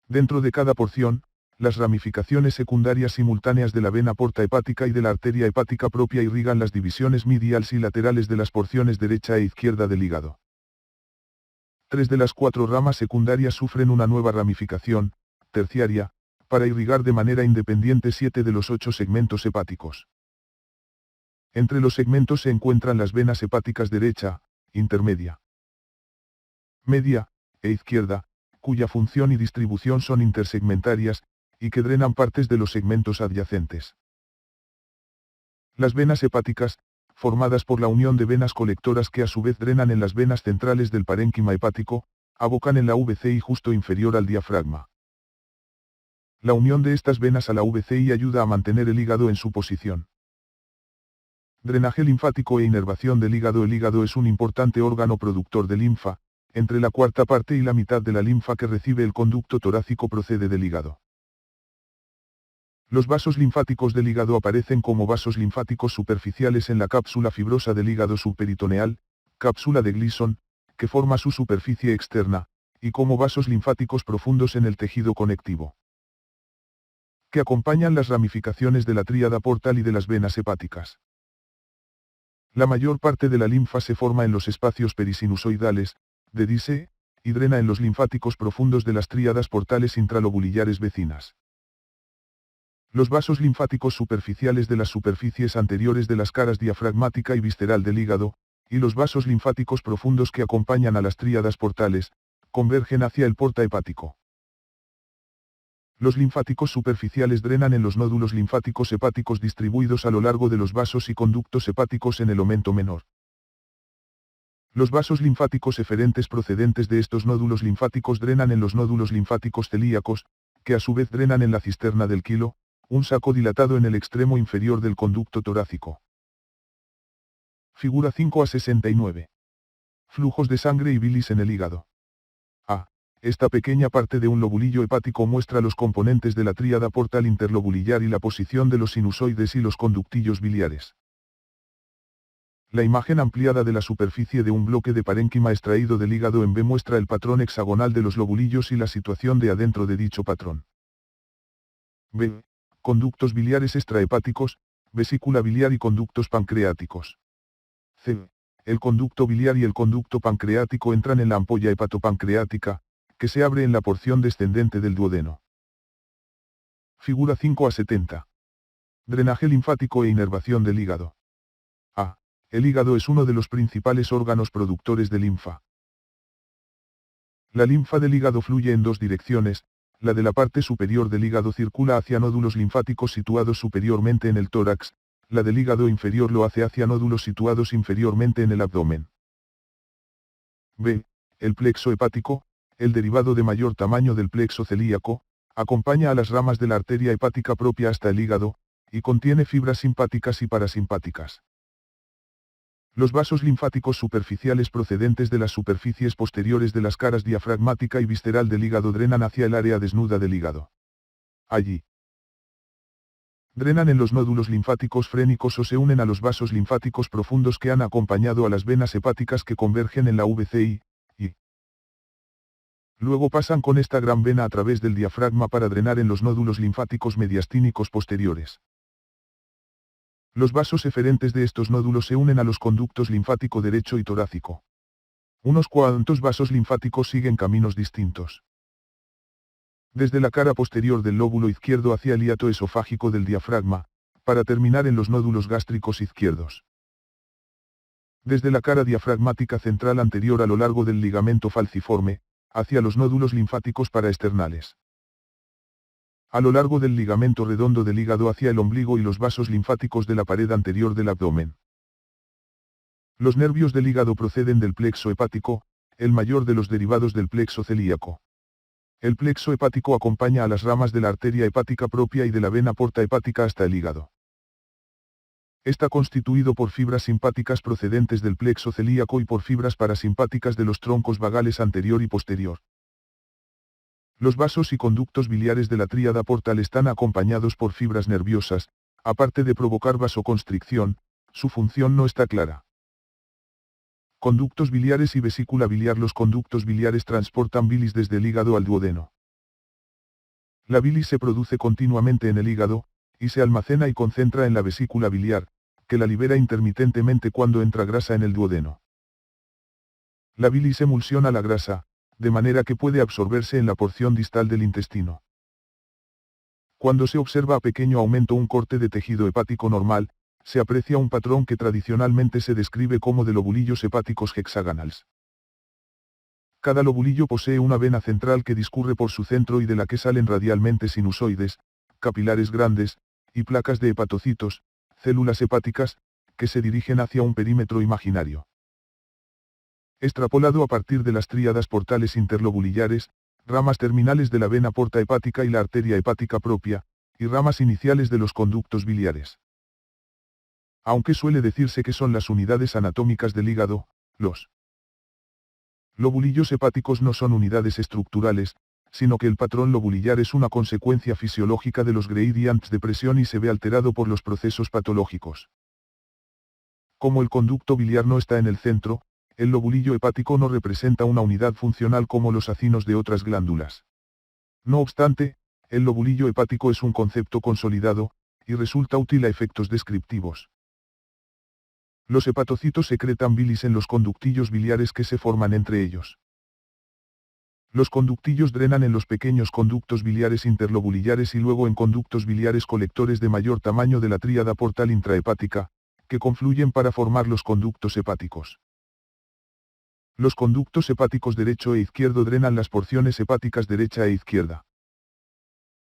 Dentro de cada porción, las ramificaciones secundarias simultáneas de la vena porta hepática y de la arteria hepática propia irrigan las divisiones mediales y laterales de las porciones derecha e izquierda del hígado. 3 de las 4 ramas secundarias sufren una nueva ramificación, terciaria, para irrigar de manera independiente 7 de los 8 segmentos hepáticos. Entre los segmentos se encuentran las venas hepáticas derecha, intermedia, media, e izquierda, cuya función y distribución son intersegmentarias, y que drenan partes de los segmentos adyacentes. Las venas hepáticas, formadas por la unión de venas colectoras que a su vez drenan en las venas centrales del parénquima hepático, abocan en la VCI justo inferior al diafragma. La unión de estas venas a la VCI ayuda a mantener el hígado en su posición. Drenaje linfático e inervación del hígado. El hígado es un importante órgano productor de linfa, entre la cuarta parte y la mitad de la linfa que recibe el conducto torácico procede del hígado. Los vasos linfáticos del hígado aparecen como vasos linfáticos superficiales en la cápsula fibrosa del hígado subperitoneal, cápsula de Gleason, que forma su superficie externa, y como vasos linfáticos profundos en el tejido conectivo, que acompañan las ramificaciones de la tríada portal y de las venas hepáticas. La mayor parte de la linfa se forma en los espacios perisinusoidales, de Dice, y drena en los linfáticos profundos de las tríadas portales intralobulillares vecinas. Los vasos linfáticos superficiales de las superficies anteriores de las caras diafragmática y visceral del hígado, y los vasos linfáticos profundos que acompañan a las tríadas portales, convergen hacia el porta hepático. Los linfáticos superficiales drenan en los nódulos linfáticos hepáticos distribuidos a lo largo de los vasos y conductos hepáticos en el omentón menor. Los vasos linfáticos eferentes procedentes de estos nódulos linfáticos drenan en los nódulos linfáticos celíacos, que a su vez drenan en la cisterna del quilo, un saco dilatado en el extremo inferior del conducto torácico. Figura 5 a 69. Flujos de sangre y bilis en el hígado. A. Esta pequeña parte de un lobulillo hepático muestra los componentes de la tríada portal interlobulillar y la posición de los sinusoides y los conductillos biliares. La imagen ampliada de la superficie de un bloque de parénquima extraído del hígado en B muestra el patrón hexagonal de los lobulillos y la situación de adentro de dicho patrón. B. Conductos biliares extrahepáticos, vesícula biliar y conductos pancreáticos. C. El conducto biliar y el conducto pancreático entran en la ampolla hepatopancreática, que se abre en la porción descendente del duodeno. Figura 5 a 70. Drenaje linfático e inervación del hígado. A. El hígado es uno de los principales órganos productores de linfa. La linfa del hígado fluye en dos direcciones. La de la parte superior del hígado circula hacia nódulos linfáticos situados superiormente en el tórax, la del hígado inferior lo hace hacia nódulos situados inferiormente en el abdomen. B. El plexo hepático, el derivado de mayor tamaño del plexo celíaco, acompaña a las ramas de la arteria hepática propia hasta el hígado, y contiene fibras simpáticas y parasimpáticas. Los vasos linfáticos superficiales procedentes de las superficies posteriores de las caras diafragmática y visceral del hígado drenan hacia el área desnuda del hígado. Allí drenan en los nódulos linfáticos frénicos o se unen a los vasos linfáticos profundos que han acompañado a las venas hepáticas que convergen en la VCI, y Luego pasan con esta gran vena a través del diafragma para drenar en los nódulos linfáticos mediastínicos posteriores. Los vasos eferentes de estos nódulos se unen a los conductos linfático derecho y torácico. Unos cuantos vasos linfáticos siguen caminos distintos. Desde la cara posterior del lóbulo izquierdo hacia el hiato esofágico del diafragma, para terminar en los nódulos gástricos izquierdos. Desde la cara diafragmática central anterior a lo largo del ligamento falciforme, hacia los nódulos linfáticos paraesternales. A lo largo del ligamento redondo del hígado hacia el ombligo y los vasos linfáticos de la pared anterior del abdomen. Los nervios del hígado proceden del plexo hepático, el mayor de los derivados del plexo celíaco. El plexo hepático acompaña a las ramas de la arteria hepática propia y de la vena porta hepática hasta el hígado. Está constituido por fibras simpáticas procedentes del plexo celíaco y por fibras parasimpáticas de los troncos vagales anterior y posterior. Los vasos y conductos biliares de la tríada portal están acompañados por fibras nerviosas, aparte de provocar vasoconstricción, su función no está clara. Conductos biliares y vesícula biliar. Los conductos biliares transportan bilis desde el hígado al duodeno. La bilis se produce continuamente en el hígado, y se almacena y concentra en la vesícula biliar, que la libera intermitentemente cuando entra grasa en el duodeno. La bilis emulsiona la grasa, de manera que puede absorberse en la porción distal del intestino. Cuando se observa a pequeño aumento un corte de tejido hepático normal, se aprecia un patrón que tradicionalmente se describe como de lobulillos hepáticos hexagonales. Cada lobulillo posee una vena central que discurre por su centro y de la que salen radialmente sinusoides, capilares grandes, y placas de hepatocitos, células hepáticas, que se dirigen hacia un perímetro imaginario. Extrapolado a partir de las tríadas portales interlobulillares, ramas terminales de la vena porta hepática y la arteria hepática propia, y ramas iniciales de los conductos biliares. Aunque suele decirse que son las unidades anatómicas del hígado, los lobulillos hepáticos no son unidades estructurales, sino que el patrón lobulillar es una consecuencia fisiológica de los gradients de presión y se ve alterado por los procesos patológicos. Como el conducto biliar no está en el centro, el lobulillo hepático no representa una unidad funcional como los acinos de otras glándulas. No obstante, el lobulillo hepático es un concepto consolidado, y resulta útil a efectos descriptivos. Los hepatocitos secretan bilis en los conductillos biliares que se forman entre ellos. Los conductillos drenan en los pequeños conductos biliares interlobulillares y luego en conductos biliares colectores de mayor tamaño de la tríada portal intrahepática, que confluyen para formar los conductos hepáticos. Los conductos hepáticos derecho e izquierdo drenan las porciones hepáticas derecha e izquierda.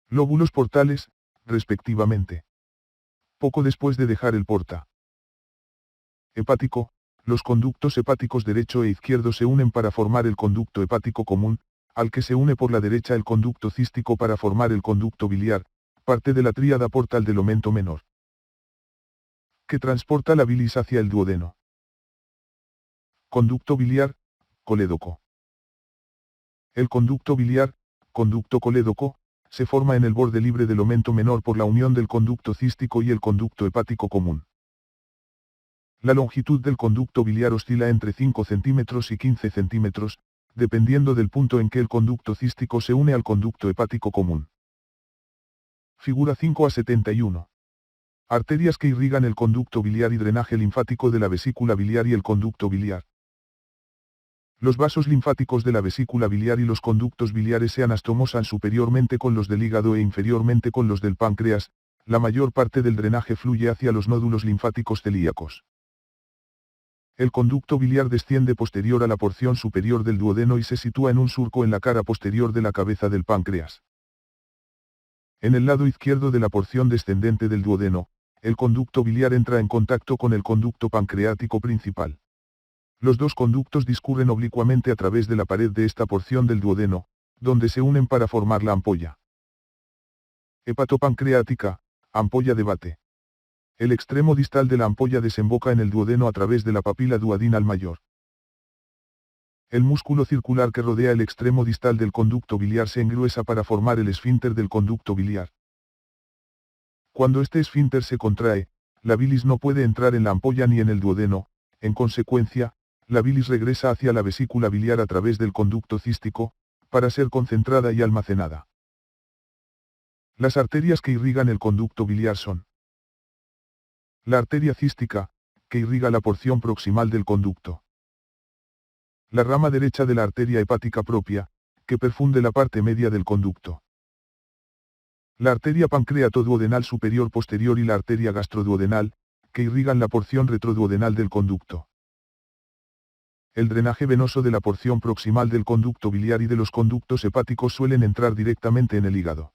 Lóbulos portales, respectivamente. Poco después de dejar el porta hepático, los conductos hepáticos derecho e izquierdo se unen para formar el conducto hepático común, al que se une por la derecha el conducto cístico para formar el conducto biliar, parte de la tríada portal del omento menor, que transporta la bilis hacia el duodeno. Conducto biliar, colédoco. El conducto biliar, conducto colédoco, se forma en el borde libre del omento menor por la unión del conducto cístico y el conducto hepático común. La longitud del conducto biliar oscila entre 5 centímetros y 15 centímetros, dependiendo del punto en que el conducto cístico se une al conducto hepático común. Figura 5a-71. Arterias que irrigan el conducto biliar y drenaje linfático de la vesícula biliar y el conducto biliar. Los vasos linfáticos de la vesícula biliar y los conductos biliares se anastomosan superiormente con los del hígado e inferiormente con los del páncreas. La mayor parte del drenaje fluye hacia los nódulos linfáticos celíacos. El conducto biliar desciende posterior a la porción superior del duodeno y se sitúa en un surco en la cara posterior de la cabeza del páncreas. En el lado izquierdo de la porción descendente del duodeno, el conducto biliar entra en contacto con el conducto pancreático principal. Los dos conductos discurren oblicuamente a través de la pared de esta porción del duodeno, donde se unen para formar la ampolla hepatopancreática, ampolla de Bate. El extremo distal de la ampolla desemboca en el duodeno a través de la papila duodenal mayor. El músculo circular que rodea el extremo distal del conducto biliar se engruesa para formar el esfínter del conducto biliar. Cuando este esfínter se contrae, la bilis no puede entrar en la ampolla ni en el duodeno, en consecuencia, la bilis regresa hacia la vesícula biliar a través del conducto cístico, para ser concentrada y almacenada. Las arterias que irrigan el conducto biliar son: la arteria cística, que irriga la porción proximal del conducto. La rama derecha de la arteria hepática propia, que perfunde la parte media del conducto. La arteria pancreatoduodenal superior posterior y la arteria gastroduodenal, que irrigan la porción retroduodenal del conducto. El drenaje venoso de la porción proximal del conducto biliar y de los conductos hepáticos suelen entrar directamente en el hígado.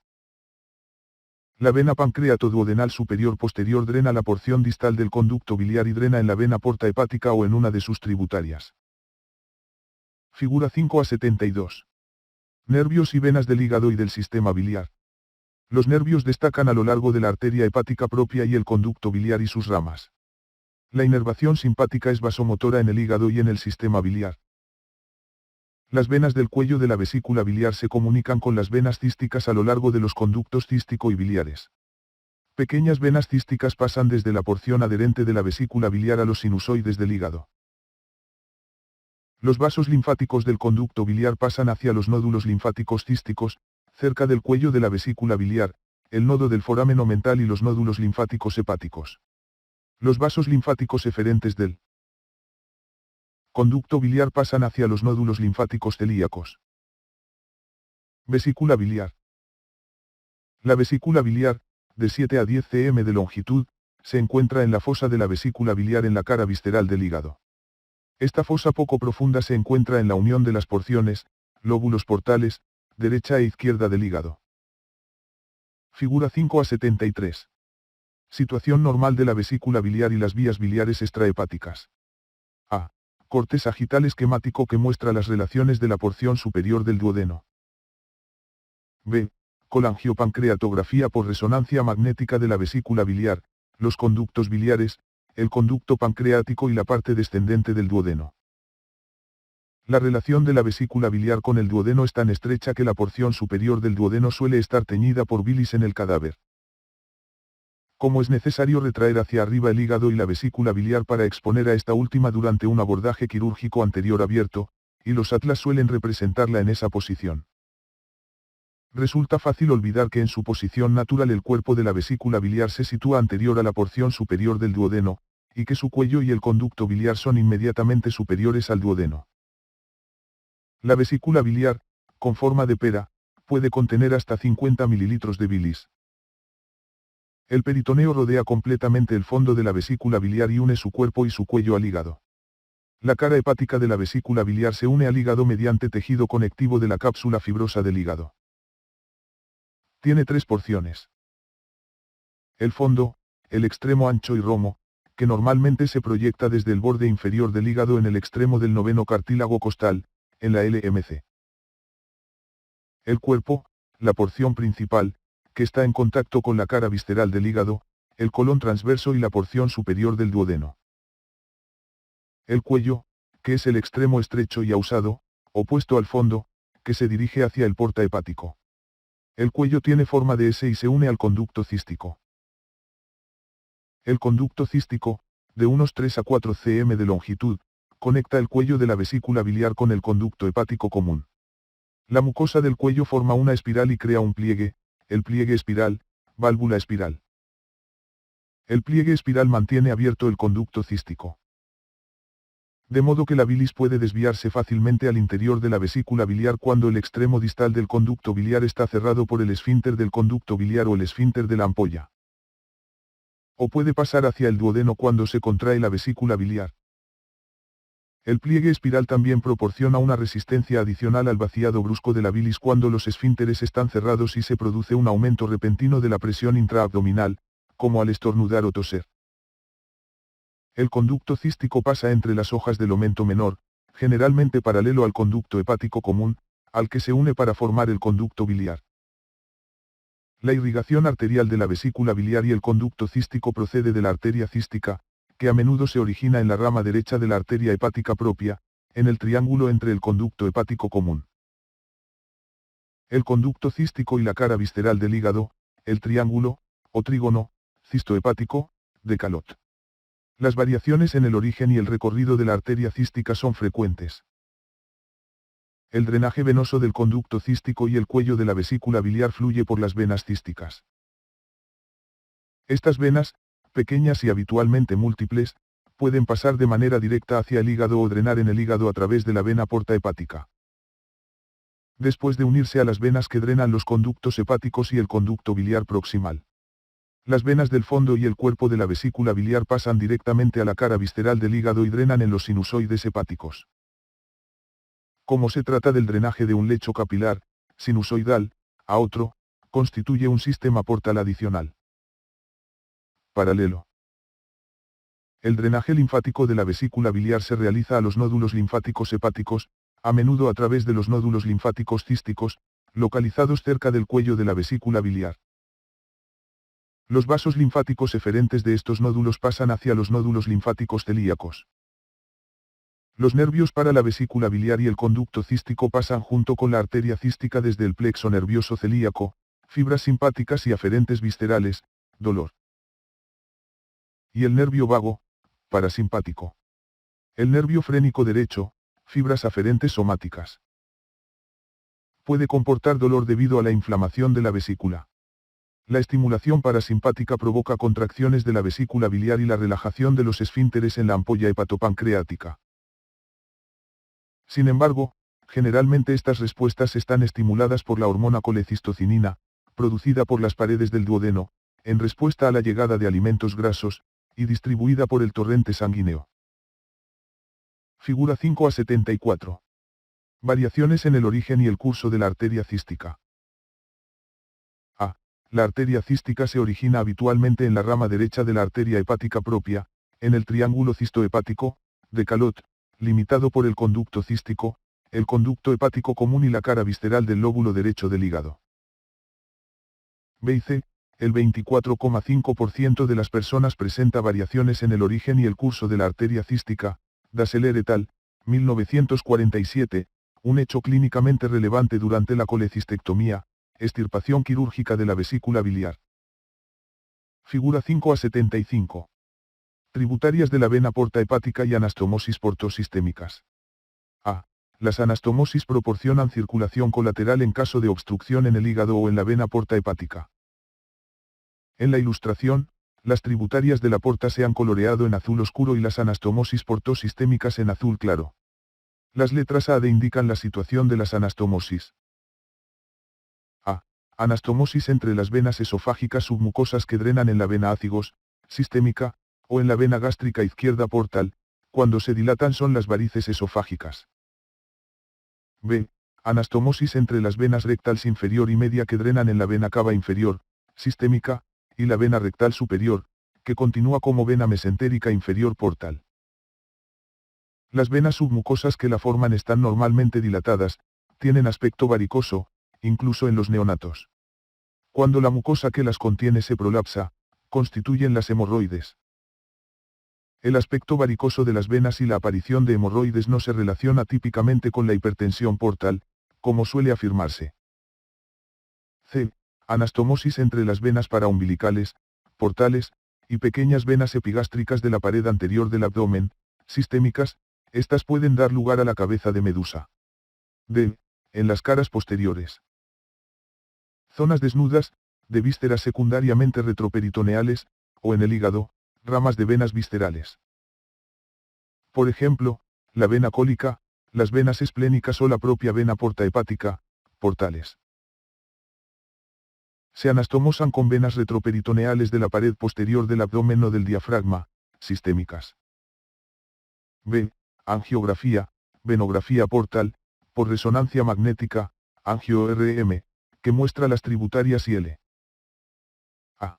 La vena pancreatoduodenal superior posterior drena la porción distal del conducto biliar y drena en la vena porta hepática o en una de sus tributarias. Figura 5 a 72. Nervios y venas del hígado y del sistema biliar. Los nervios destacan a lo largo de la arteria hepática propia y el conducto biliar y sus ramas. La inervación simpática es vasomotora en el hígado y en el sistema biliar. Las venas del cuello de la vesícula biliar se comunican con las venas císticas a lo largo de los conductos cístico y biliares. Pequeñas venas císticas pasan desde la porción adherente de la vesícula biliar a los sinusoides del hígado. Los vasos linfáticos del conducto biliar pasan hacia los nódulos linfáticos císticos, cerca del cuello de la vesícula biliar, el nodo del foramen omental y los nódulos linfáticos hepáticos. Los vasos linfáticos eferentes del conducto biliar pasan hacia los nódulos linfáticos celíacos. Vesícula biliar. La vesícula biliar, de 7 a 10 cm de longitud, se encuentra en la fosa de la vesícula biliar en la cara visceral del hígado. Esta fosa poco profunda se encuentra en la unión de las porciones, lóbulos portales, derecha e izquierda del hígado. Figura 5 a 73. Situación normal de la vesícula biliar y las vías biliares extrahepáticas. A. Corte sagital esquemático que muestra las relaciones de la porción superior del duodeno. B. Colangiopancreatografía por resonancia magnética de la vesícula biliar, los conductos biliares, el conducto pancreático y la parte descendente del duodeno. La relación de la vesícula biliar con el duodeno es tan estrecha que la porción superior del duodeno suele estar teñida por bilis en el cadáver. Como es necesario retraer hacia arriba el hígado y la vesícula biliar para exponer a esta última durante un abordaje quirúrgico anterior abierto, y los atlas suelen representarla en esa posición. Resulta fácil olvidar que en su posición natural el cuerpo de la vesícula biliar se sitúa anterior a la porción superior del duodeno, y que su cuello y el conducto biliar son inmediatamente superiores al duodeno. La vesícula biliar, con forma de pera, puede contener hasta 50 mililitros de bilis. El peritoneo rodea completamente el fondo de la vesícula biliar y une su cuerpo y su cuello al hígado. La cara hepática de la vesícula biliar se une al hígado mediante tejido conectivo de la cápsula fibrosa del hígado. Tiene 3 porciones. El fondo, el extremo ancho y romo, que normalmente se proyecta desde el borde inferior del hígado en el extremo del noveno cartílago costal, en la LMC. El cuerpo, la porción principal, que está en contacto con la cara visceral del hígado, el colon transverso y la porción superior del duodeno. El cuello, que es el extremo estrecho y ahusado, opuesto al fondo, que se dirige hacia el porta hepático. El cuello tiene forma de S y se une al conducto cístico. El conducto cístico, de unos 3 a 4 cm de longitud, conecta el cuello de la vesícula biliar con el conducto hepático común. La mucosa del cuello forma una espiral y crea un pliegue, el pliegue espiral, válvula espiral. El pliegue espiral mantiene abierto el conducto cístico. De modo que la bilis puede desviarse fácilmente al interior de la vesícula biliar cuando el extremo distal del conducto biliar está cerrado por el esfínter del conducto biliar o el esfínter de la ampolla. O puede pasar hacia el duodeno cuando se contrae la vesícula biliar. El pliegue espiral también proporciona una resistencia adicional al vaciado brusco de la bilis cuando los esfínteres están cerrados y se produce un aumento repentino de la presión intraabdominal, como al estornudar o toser. El conducto cístico pasa entre las hojas del omento menor, generalmente paralelo al conducto hepático común, al que se une para formar el conducto biliar. La irrigación arterial de la vesícula biliar y el conducto cístico procede de la arteria cística, que a menudo se origina en la rama derecha de la arteria hepática propia, en el triángulo entre el conducto hepático común. El conducto cístico y la cara visceral del hígado, el triángulo, o trígono, cistohepático, de Calot. Las variaciones en el origen y el recorrido de la arteria cística son frecuentes. El drenaje venoso del conducto cístico y el cuello de la vesícula biliar fluye por las venas císticas. Estas venas, pequeñas y habitualmente múltiples, pueden pasar de manera directa hacia el hígado o drenar en el hígado a través de la vena porta hepática. Después de unirse a las venas que drenan los conductos hepáticos y el conducto biliar proximal. Las venas del fondo y el cuerpo de la vesícula biliar pasan directamente a la cara visceral del hígado y drenan en los sinusoides hepáticos. Como se trata del drenaje de un lecho capilar, sinusoidal, a otro, constituye un sistema portal adicional. Paralelo. El drenaje linfático de la vesícula biliar se realiza a los nódulos linfáticos hepáticos, a menudo a través de los nódulos linfáticos císticos, localizados cerca del cuello de la vesícula biliar. Los vasos linfáticos eferentes de estos nódulos pasan hacia los nódulos linfáticos celíacos. Los nervios para la vesícula biliar y el conducto cístico pasan junto con la arteria cística desde el plexo nervioso celíaco, fibras simpáticas y aferentes viscerales, dolor. Y el nervio vago, parasimpático. El nervio frénico derecho, fibras aferentes somáticas. Puede comportar dolor debido a la inflamación de la vesícula. La estimulación parasimpática provoca contracciones de la vesícula biliar y la relajación de los esfínteres en la ampolla hepatopancreática. Sin embargo, generalmente estas respuestas están estimuladas por la hormona colecistocinina, producida por las paredes del duodeno, en respuesta a la llegada de alimentos grasos, y distribuida por el torrente sanguíneo. Figura 5 a 74. Variaciones en el origen y el curso de la arteria cística. A. La arteria cística se origina habitualmente en la rama derecha de la arteria hepática propia, en el triángulo cistohepático, de Calot, limitado por el conducto cístico, el conducto hepático común y la cara visceral del lóbulo derecho del hígado. B y C. El 24,5% de las personas presenta variaciones en el origen y el curso de la arteria cística, Dasseler et al., 1947, un hecho clínicamente relevante durante la colecistectomía, extirpación quirúrgica de la vesícula biliar. Figura 5 a 75. Tributarias de la vena porta hepática y anastomosis portosistémicas. A. Las anastomosis proporcionan circulación colateral en caso de obstrucción en el hígado o en la vena porta hepática. En la ilustración, las tributarias de la porta se han coloreado en azul oscuro y las anastomosis portosistémicas en azul claro. Las letras A D indican la situación de las anastomosis. A. Anastomosis entre las venas esofágicas submucosas que drenan en la vena ácigos, sistémica, o en la vena gástrica izquierda portal, cuando se dilatan son las varices esofágicas. B. Anastomosis entre las venas rectals inferior y media que drenan en la vena cava inferior, sistémica, y la vena rectal superior, que continúa como vena mesentérica inferior portal. Las venas submucosas que la forman están normalmente dilatadas, tienen aspecto varicoso, incluso en los neonatos. Cuando la mucosa que las contiene se prolapsa, constituyen las hemorroides. El aspecto varicoso de las venas y la aparición de hemorroides no se relaciona típicamente con la hipertensión portal, como suele afirmarse. C. Anastomosis entre las venas paraumbilicales, portales, y pequeñas venas epigástricas de la pared anterior del abdomen, sistémicas, estas pueden dar lugar a la cabeza de medusa. D. En las caras posteriores. Zonas desnudas, de vísceras secundariamente retroperitoneales, o en el hígado, ramas de venas viscerales. Por ejemplo, la vena cólica, las venas esplénicas o la propia vena porta hepática, portales. Se anastomosan con venas retroperitoneales de la pared posterior del abdomen o del diafragma, sistémicas. B. Angiografía, venografía portal, por resonancia magnética, angio-RM, que muestra las tributarias y L. A.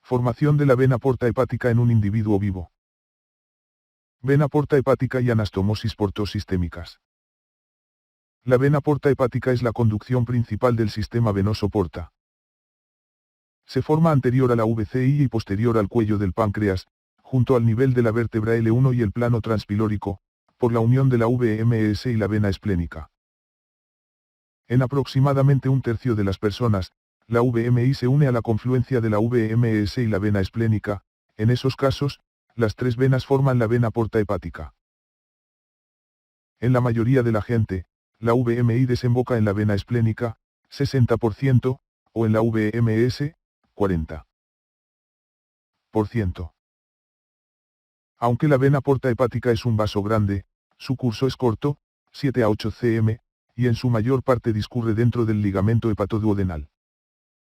Formación de la vena porta hepática en un individuo vivo. Vena porta hepática y anastomosis portosistémicas. La vena porta hepática es la conducción principal del sistema venoso porta. Se forma anterior a la VCI y posterior al cuello del páncreas, junto al nivel de la vértebra L1 y el plano transpilórico, por la unión de la VMS y la vena esplénica. En aproximadamente un tercio de las personas, la VMI se une a la confluencia de la VMS y la vena esplénica, en esos casos, las tres venas forman la vena porta hepática. En la mayoría de la gente, la VMI desemboca en la vena esplénica, 60%, o en la VMS, 40%. Aunque la vena porta hepática es un vaso grande, su curso es corto, 7 a 8 cm, y en su mayor parte discurre dentro del ligamento hepatoduodenal.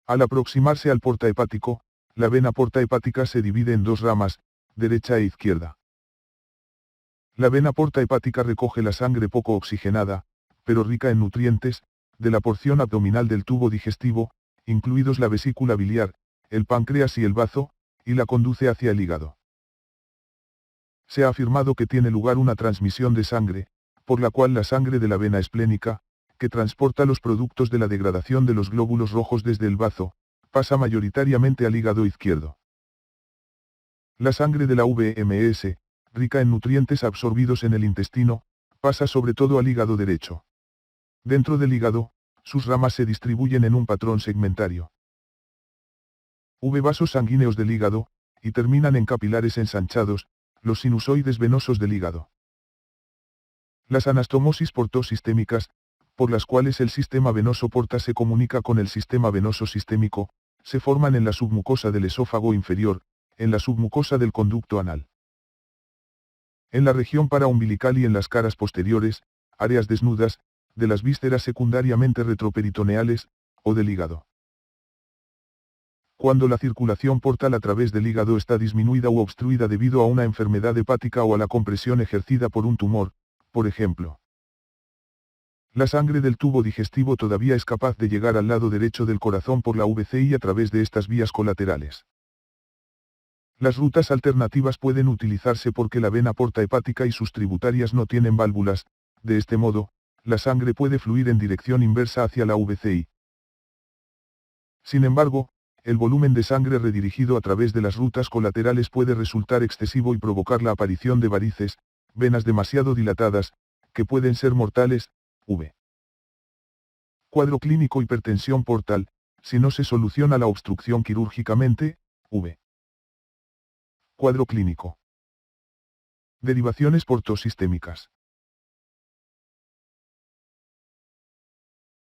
Al aproximarse al porta hepático, la vena porta hepática se divide en dos ramas, derecha e izquierda. La vena porta hepática recoge la sangre poco oxigenada, pero rica en nutrientes, de la porción abdominal del tubo digestivo, incluidos la vesícula biliar, el páncreas y el bazo, y la conduce hacia el hígado. Se ha afirmado que tiene lugar una transmisión de sangre, por la cual la sangre de la vena esplénica, que transporta los productos de la degradación de los glóbulos rojos desde el bazo, pasa mayoritariamente al hígado izquierdo. La sangre de la VMS, rica en nutrientes absorbidos en el intestino, pasa sobre todo al hígado derecho. Dentro del hígado, sus ramas se distribuyen en un patrón segmentario. Vasos sanguíneos del hígado, y terminan en capilares ensanchados, los sinusoides venosos del hígado. Las anastomosis portosistémicas, por las cuales el sistema venoso porta se comunica con el sistema venoso sistémico, se forman en la submucosa del esófago inferior, en la submucosa del conducto anal. En la región paraumbilical y en las caras posteriores, áreas desnudas, de las vísceras secundariamente retroperitoneales, o del hígado. Cuando la circulación portal a través del hígado está disminuida u obstruida debido a una enfermedad hepática o a la compresión ejercida por un tumor, por ejemplo. La sangre del tubo digestivo todavía es capaz de llegar al lado derecho del corazón por la VCI a través de estas vías colaterales. Las rutas alternativas pueden utilizarse porque la vena porta hepática y sus tributarias no tienen válvulas, de este modo, la sangre puede fluir en dirección inversa hacia la VCI. Sin embargo, el volumen de sangre redirigido a través de las rutas colaterales puede resultar excesivo y provocar la aparición de varices, venas demasiado dilatadas, que pueden ser mortales. Cuadro clínico: hipertensión portal, si no se soluciona la obstrucción quirúrgicamente. Cuadro clínico: derivaciones portosistémicas.